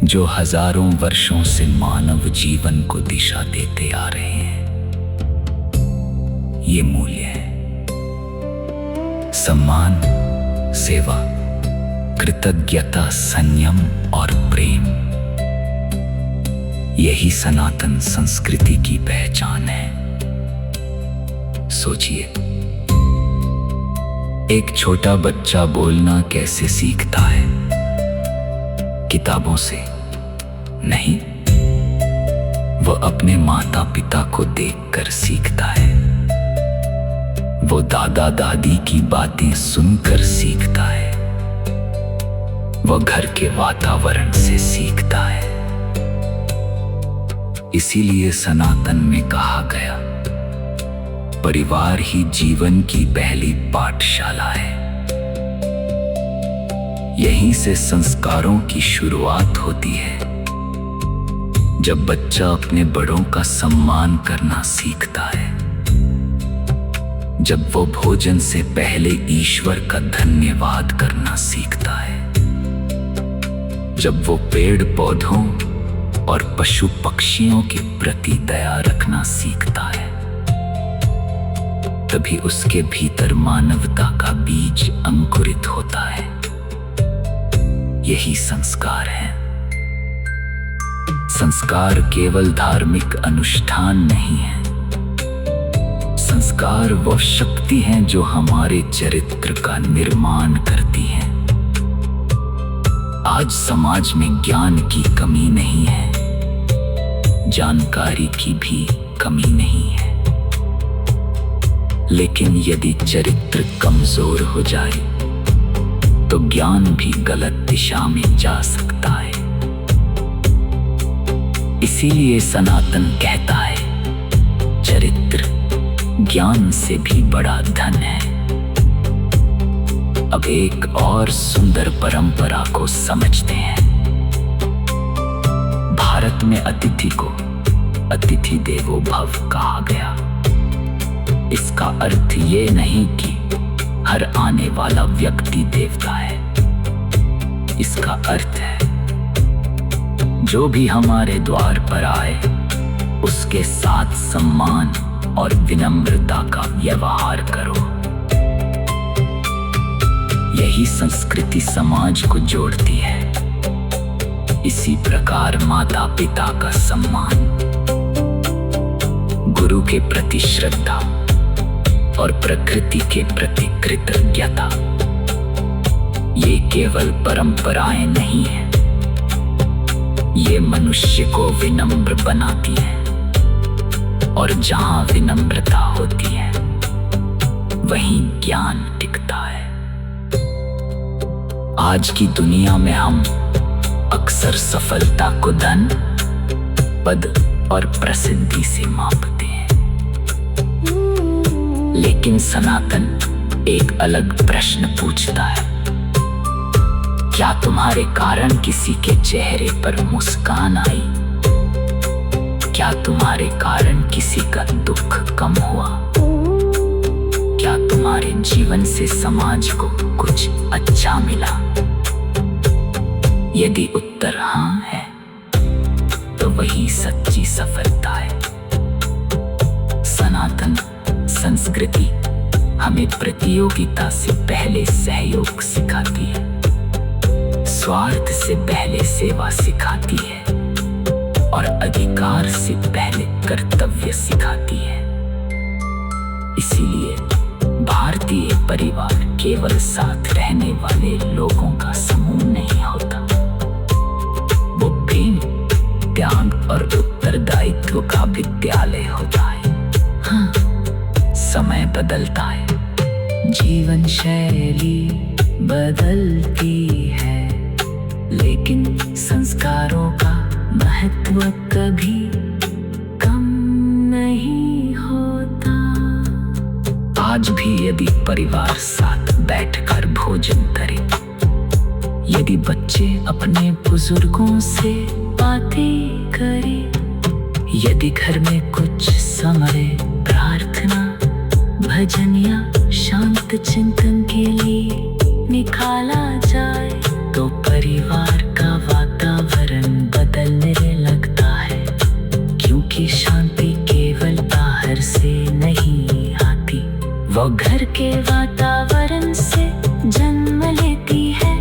जो हजारों वर्षों से मानव जीवन को दिशा देते आ रहे हैं। ये मूल्य है सम्मान, सेवा, कृतज्ञता, संयम और प्रेम। यही सनातन संस्कृति की पहचान है। सोचिए, एक छोटा बच्चा बोलना कैसे सीखता है? किताबों से नहीं, वह अपने माता पिता को देखकर सीखता है। वो दादा दादी की बातें सुनकर सीखता है। वह घर के वातावरण से सीखता है। इसीलिए सनातन में कहा गया, परिवार ही जीवन की पहली पाठशाला है। यहीं से संस्कारों की शुरुआत होती है। जब बच्चा अपने बड़ों का सम्मान करना सीखता है, जब वो भोजन से पहले ईश्वर का धन्यवाद करना सीखता है, जब वो पेड़ पौधों और पशु पक्षियों के प्रति दया रखना सीखता है, तभी उसके भीतर मानवता का बीज अंकुरित होता है। यही संस्कार है। संस्कार केवल धार्मिक अनुष्ठान नहीं है, संस्कार वो शक्ति है जो हमारे चरित्र का निर्माण करती है। आज समाज में ज्ञान की कमी नहीं है, जानकारी की भी कमी नहीं है, लेकिन यदि चरित्र कमजोर हो जाए तो ज्ञान भी गलत दिशा में जा सकता है। इसीलिए सनातन कहता है, चरित्र ज्ञान से भी बड़ा धन है। अब एक और सुंदर परंपरा को समझते हैं। भारत में अतिथि को अतिथि देवो भव कहा गया। इसका अर्थ ये नहीं कि हर आने वाला व्यक्ति देवता है। इसका अर्थ है, जो भी हमारे द्वार पर आए उसके साथ सम्मान और विनम्रता का व्यवहार करो। यही संस्कृति समाज को जोड़ती है। इसी प्रकार माता पिता का सम्मान, गुरु के प्रति श्रद्धा और प्रकृति के प्रति कृतज्ञता, ये केवल परंपराएं नहीं है, ये मनुष्य को विनम्र बनाती है। और जहां विनम्रता होती है वहीं ज्ञान टिकता है। आज की दुनिया में हम अक्सर सफलता को धन, पद और प्रसिद्धि से मापते हैं, लेकिन सनातन एक अलग प्रश्न पूछता है। क्या तुम्हारे कारण किसी के चेहरे पर मुस्कान आई? क्या तुम्हारे कारण किसी का दुख कम हुआ? क्या तुम्हारे जीवन से समाज को कुछ अच्छा मिला? यदि उत्तर हाँ है तो वही सच्ची सफलता है। सनातन संस्कृति हमें प्रतियोगिता से पहले सहयोग सिखाती है, स्वार्थ से पहले सेवा सिखाती है और अधिकार से पहले कर्तव्य सिखाती है। इसीलिए भारतीय परिवार केवल साथ रहने वाले लोगों का समूह नहीं होता, वो प्रेम, त्याग और उत्तरदायित्व का विद्यालय होता है। हाँ, समय बदलता है, जीवन शैली बदलती है, लेकिन संस्कारों का महत्व कभी कम नहीं होता। आज भी यदि परिवार साथ बैठकर भोजन करे, यदि बच्चे अपने बुजुर्गों से बातें करें, यदि घर में कुछ समय प्रार्थना, भजन या शांत चिंतन के लिए निकाला जाए तो परिवार का वातावरण बदलने लगता है। क्योंकि शांति केवल बाहर से नहीं आती, वो घर के वातावरण से जन्म लेती है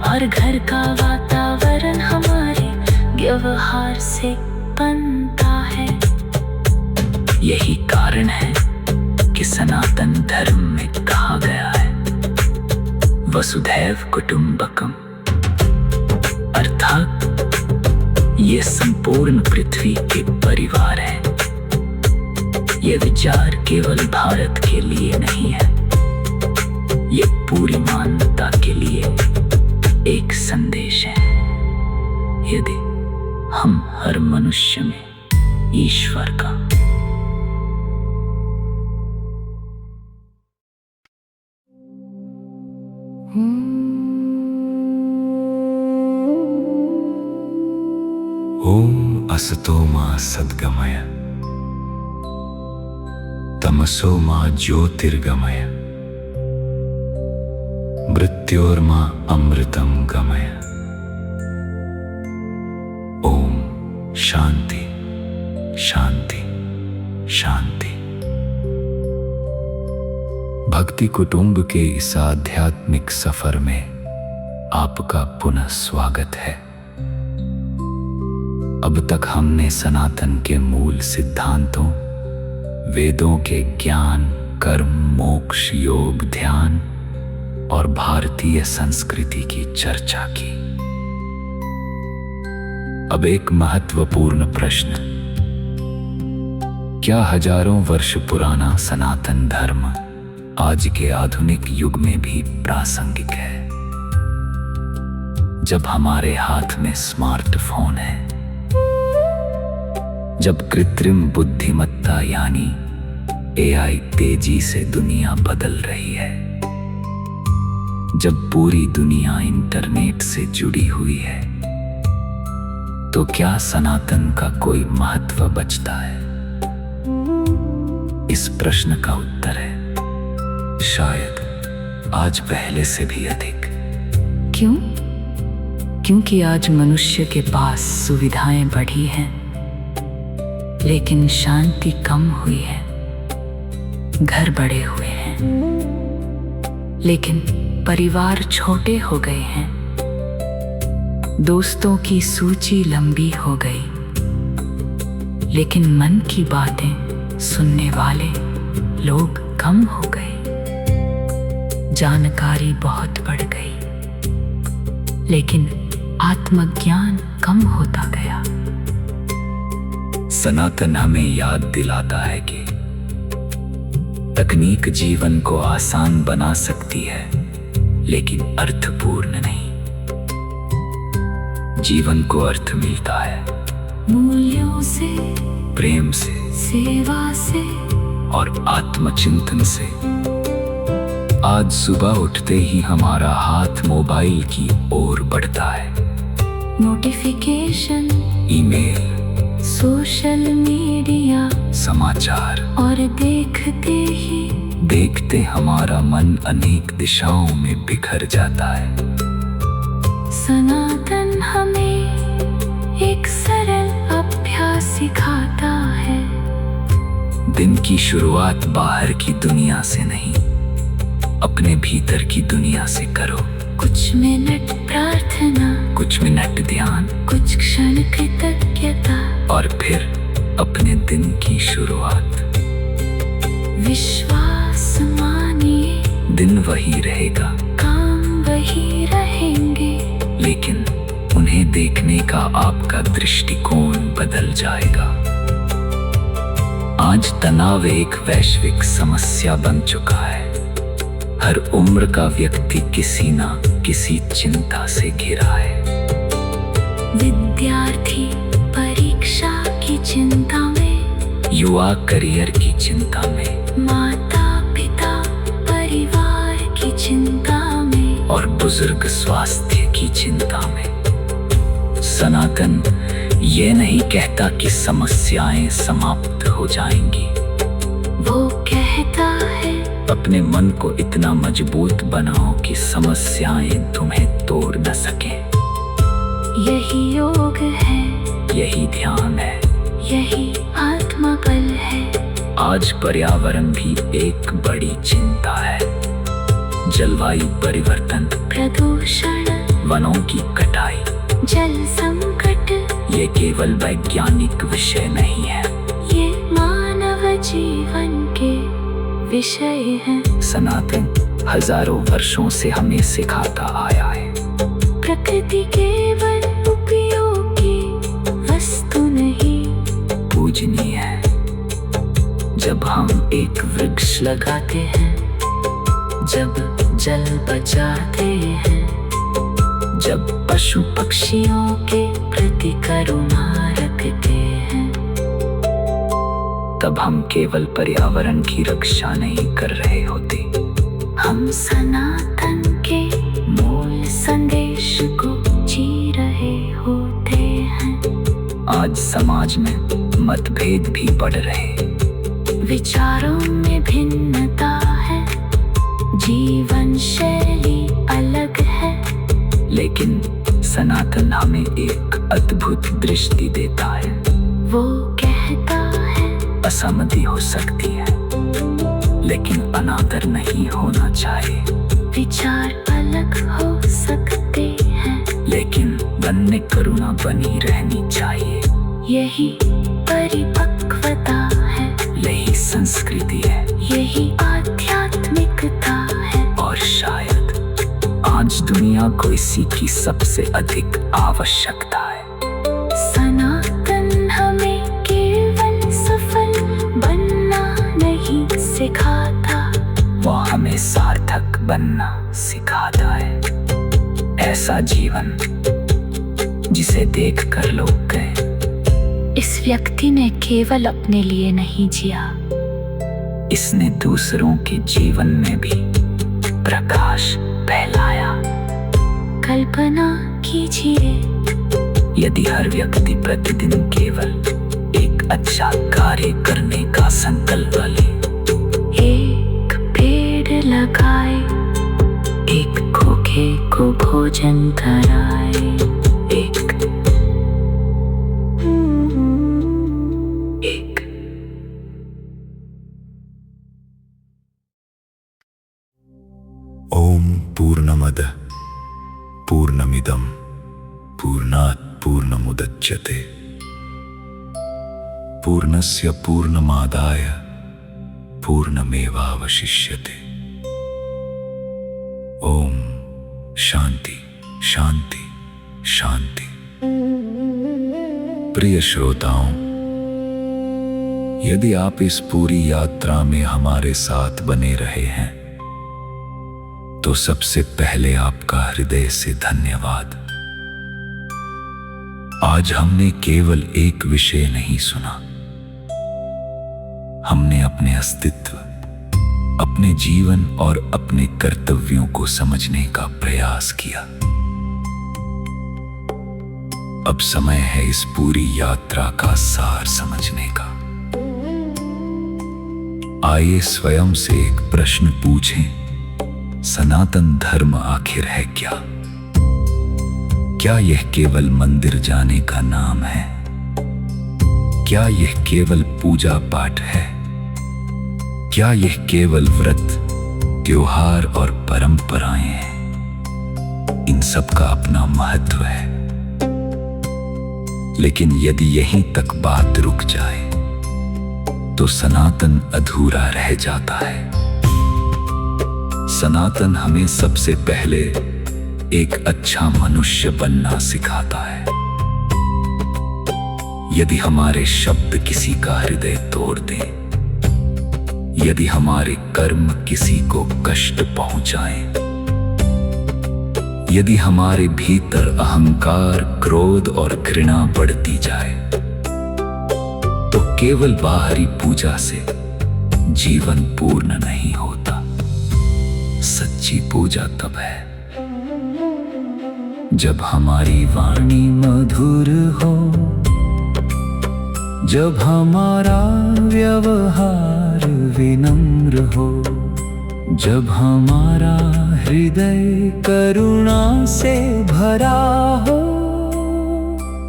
और घर का वातावरण हमारे व्यवहार से बनता है। यही कारण है कि सनातन धर्म में कहा गया है, वसुधैव कुटुंबकम, अर्थात ये संपूर्ण पृथ्वी एक परिवार है। ये विचार केवल भारत के लिए नहीं है, ये पूरी मानवता के लिए एक संदेश है। यदि हम हर मनुष्य में ईश्वर का ओम असतो मा सद्गमय तमसो मा ज्योतिर्गमय मृत्योर्मा अमृतम गमय। ओम शांति शांति शांति। भक्ति कुटुंब के इस आध्यात्मिक सफर में आपका पुनः स्वागत है। अब तक हमने सनातन के मूल सिद्धांतों, वेदों के ज्ञान, कर्म, मोक्ष, योग, ध्यान और भारतीय संस्कृति की चर्चा की। अब एक महत्वपूर्ण प्रश्न, क्या हजारों वर्ष पुराना सनातन धर्म आज के आधुनिक युग में भी प्रासंगिक है? जब हमारे हाथ में स्मार्टफोन है, जब कृत्रिम बुद्धिमत्ता यानी AI तेजी से दुनिया बदल रही है, जब पूरी दुनिया इंटरनेट से जुड़ी हुई है, तो क्या सनातन का कोई महत्व बचता है? इस प्रश्न का उत्तर है शायद आज पहले से भी अधिक। क्यों? क्योंकि आज मनुष्य के पास सुविधाएं बढ़ी हैं, लेकिन शांति कम हुई है। घर बड़े हुए हैं, लेकिन परिवार छोटे हो गए हैं। दोस्तों की सूची लंबी हो गई, लेकिन मन की बातें सुनने वाले लोग कम हो गए। जानकारी बहुत बढ़ गई, लेकिन आत्मज्ञान कम होता गया। सनातन हमें याद दिलाता है कि तकनीक जीवन को आसान बना सकती है, लेकिन अर्थपूर्ण नहीं। जीवन को अर्थ मिलता है मूल्यों से, प्रेम से, सेवा से और आत्मचिंतन से। आज सुबह उठते ही हमारा हाथ मोबाइल की ओर बढ़ता है। नोटिफिकेशन, ईमेल, सोशल मीडिया, समाचार, और देखते हमारा मन अनेक दिशाओं में बिखर जाता है। सनातन हमें एक सरल अभ्यास सिखाता है। दिन की शुरुआत बाहर की दुनिया से नहीं, अपने भीतर की दुनिया से करो। कुछ मिनट प्रार्थना, कुछ मिनट ध्यान, कुछ क्षण कृतज्ञता, और फिर अपने दिन की शुरुआत। विश्वास मानिए, दिन वही रहेगा, काम वही रहेंगे, लेकिन उन्हें देखने का आपका दृष्टिकोण बदल जाएगा। आज तनाव एक वैश्विक समस्या बन चुका है। हर उम्र का व्यक्ति किसी न किसी चिंता से घिरा है। विद्यार्थी परीक्षा की चिंता में, युवा करियर की चिंता में, माता पिता परिवार की चिंता में, और बुजुर्ग स्वास्थ्य की चिंता में। सनातन ये नहीं कहता कि समस्याएं समाप्त हो जाएंगी। वो कहता है, अपने मन को इतना मजबूत बनाओ कि समस्याएं तुम्हें तोड़ न सकें। यही योग है, यही ध्यान है, यही आत्मबल है। आज पर्यावरण भी एक बड़ी चिंता है। जलवायु परिवर्तन, प्रदूषण, वनों की कटाई, जल संकट, ये केवल वैज्ञानिक विषय नहीं है, ये मानव जीवन के विषय है। सनातन हजारों वर्षों से हमें सिखाता आया है, प्रकृति केवल उपयोगी वस्तु नहीं, पूजनीय है। जब हम एक वृक्ष लगाते हैं, जब जल बचाते हैं, जब पशु पक्षियों के प्रति करुणा रखते हैं, तब हम केवल पर्यावरण की रक्षा नहीं कर रहे होते, हम सनातन के मूल संदेश को जी रहे होते हैं। आज समाज में मतभेद भी बढ़ रहे, विचारों में भिन्नता है, जीवन शैली अलग है, लेकिन सनातन हमें एक अद्भुत दृष्टि देता है। वो कहता है, असहमति हो सकती है, लेकिन अनादर नहीं होना चाहिए। विचार अलग हो सकते हैं, लेकिन मन में करुणा बनी रहनी चाहिए। यही परिपक्वता है, यही संस्कृति है, यही आध्यात्मिकता है। और शायद आज दुनिया को इसी की सबसे अधिक आवश्यकता है। सनातन हमें केवल सफल बनना नहीं सिखाता, वो हमें सार्थक बनना सिखाता है। ऐसा जीवन जिसे देखकर लोग कहें, इस व्यक्ति ने केवल अपने लिए नहीं जिया, इसने दूसरों के जीवन में भी प्रकाश फैलाया। कल्पना कीजिए, यदि हर व्यक्ति प्रतिदिन केवल एक अच्छा कार्य करने का संकल्प ले, एक पेड़ लगाए, एक भूखे को भोजन कराए, एक ओम पूर्णमद पूर्णमिदं पूर्णात् पूर्णमुदच्यते पूर्णस्य पूर्णमादाय पूर्णमेवावशिष्यते। ओम शांति शांति शांति। प्रिय श्रोताओं, यदि आप इस पूरी यात्रा में हमारे साथ बने रहे हैं तो सबसे पहले आपका हृदय से धन्यवाद। आज हमने केवल एक विषय नहीं सुना, हमने अपने अस्तित्व, अपने जीवन और अपने कर्तव्यों को समझने का प्रयास किया। अब समय है इस पूरी यात्रा का सार समझने का। आइए स्वयं से एक प्रश्न पूछें, सनातन धर्म आखिर है क्या? क्या यह केवल मंदिर जाने का नाम है? क्या यह केवल पूजा पाठ है? क्या यह केवल व्रत, त्योहार और परंपराएं हैं? इन सब का अपना महत्व है, लेकिन यदि यहीं तक बात रुक जाए तो सनातन अधूरा रह जाता है। सनातन हमें सबसे पहले एक अच्छा मनुष्य बनना सिखाता है। यदि हमारे शब्द किसी का हृदय तोड़ दें, यदि हमारे कर्म किसी को कष्ट पहुंचाएं, यदि हमारे भीतर अहंकार, क्रोध और घृणा बढ़ती जाए, तो केवल बाहरी पूजा से जीवन पूर्ण नहीं होता। सच्ची पूजा तब है जब हमारी वाणी मधुर हो, जब हमारा व्यवहार विनम्र हो, जब हमारा हृदय करुणा से भरा हो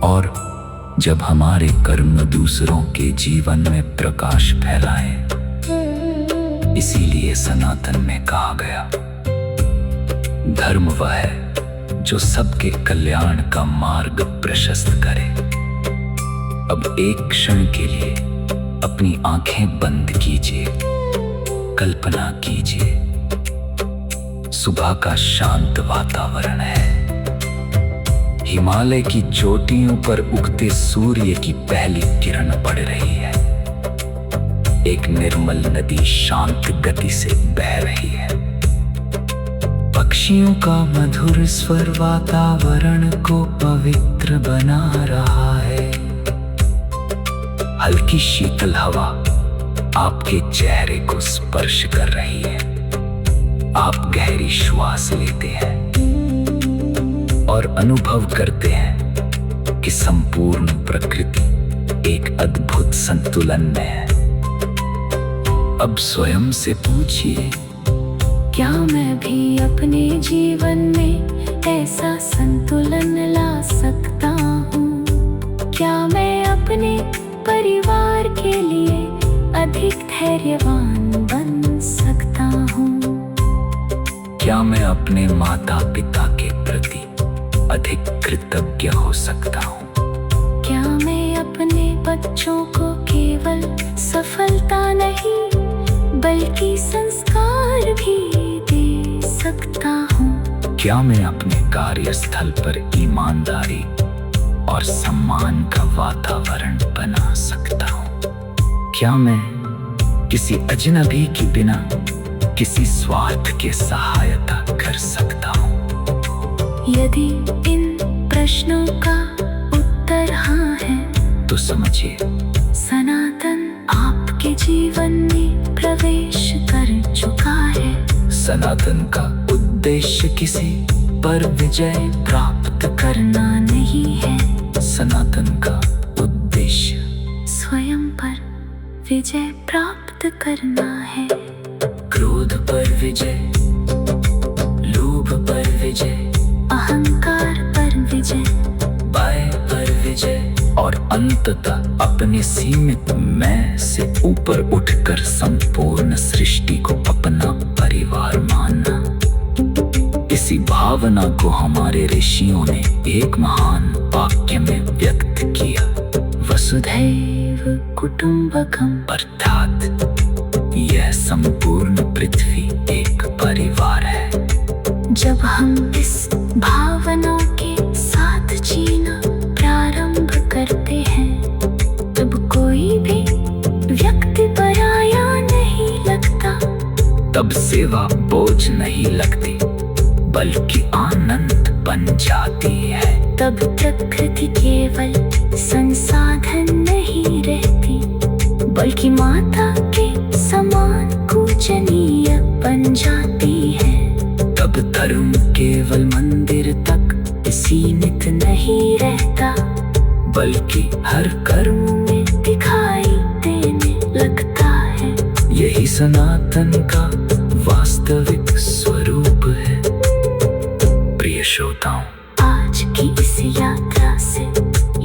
और जब हमारे कर्म दूसरों के जीवन में प्रकाश फैलाएं। इसीलिए सनातन में कहा गया, धर्म वह है जो सबके कल्याण का मार्ग प्रशस्त करे। अब एक क्षण के लिए अपनी आंखें बंद कीजिए, कल्पना कीजिए, सुबह का शांत वातावरण है, हिमालय की चोटियों पर उगते सूर्य की पहली किरण पड़ रही है, एक निर्मल नदी शांत गति से बह रही है, पक्षियों का मधुर स्वर वातावरण को पवित्र बना रहा है, हल्की शीतल हवा आपके चेहरे को स्पर्श कर रही है, आप गहरी श्वास लेते हैं और अनुभव करते हैं कि संपूर्ण प्रकृति एक अद्भुत संतुलन में है। अब स्वयं से पूछिए, क्या मैं भी अपने जीवन में ऐसा संतुलन ला सकता हूँ? क्या मैं अपने परिवार के लिए अधिक धैर्यवान बन सकता हूँ? क्या मैं अपने माता पिता के प्रति अधिक कृतज्ञ हो सकता हूँ? क्या मैं अपने क्या मैं अपने कार्यस्थल पर ईमानदारी और सम्मान का वातावरण बना सकता हूँ? क्या मैं किसी अजनबी के बिना किसी स्वार्थ के सहायता कर सकता हूँ? यदि इन प्रश्नों का उत्तर हाँ है तो समझिए सनातन आपके जीवन में प्रवेश कर चुका है। सनातन का उद्देश्य किसी पर विजय प्राप्त करना नहीं है, सनातन का उद्देश्य स्वयं पर विजय प्राप्त करना है। क्रोध पर विजय, लोभ पर विजय, अहंकार पर विजय, भय पर विजय और अंततः अपने सीमित मैं से ऊपर उठकर संपूर्ण सृष्टि को अपना परिवार मानना। इसी भावना को हमारे ऋषियों ने एक महान वाक्य में व्यक्त किया, वसुधैव कुटुंबकम, अर्थात यह संपूर्ण पृथ्वी एक परिवार है। जब हम इस भावना के साथ जीना प्रारंभ करते हैं तब कोई भी व्यक्ति पराया नहीं लगता। तब सेवा बोझ नहीं लगती बल्कि आनंद बन जाती है। तब प्रकृति केवल संसाधन नहीं रहती बल्कि माता के समान पूजनीय बन जाती है। तब धर्म केवल मंदिर तक सीमित नहीं रहता बल्कि हर कर्म में दिखाई देने लगता है। यही सनातन का वास्तविक स्वरूप है। प्रिय श्रोताओं, आज की इस यात्रा से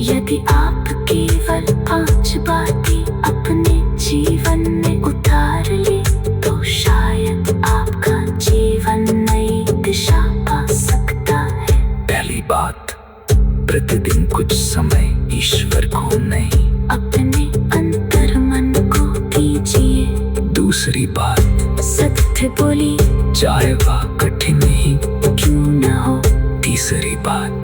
यदि आप केवल 5 बातें अपने जीवन में उतार ले तो शायद आपका जीवन नई दिशा पा सकता है। पहली बात, प्रतिदिन कुछ समय ईश्वर को नहीं अपने अंतर मन को दीजिए। दूसरी बात, सत्य बोली चाहे वह कठिन ही क्यों न हो। तीसरी बात,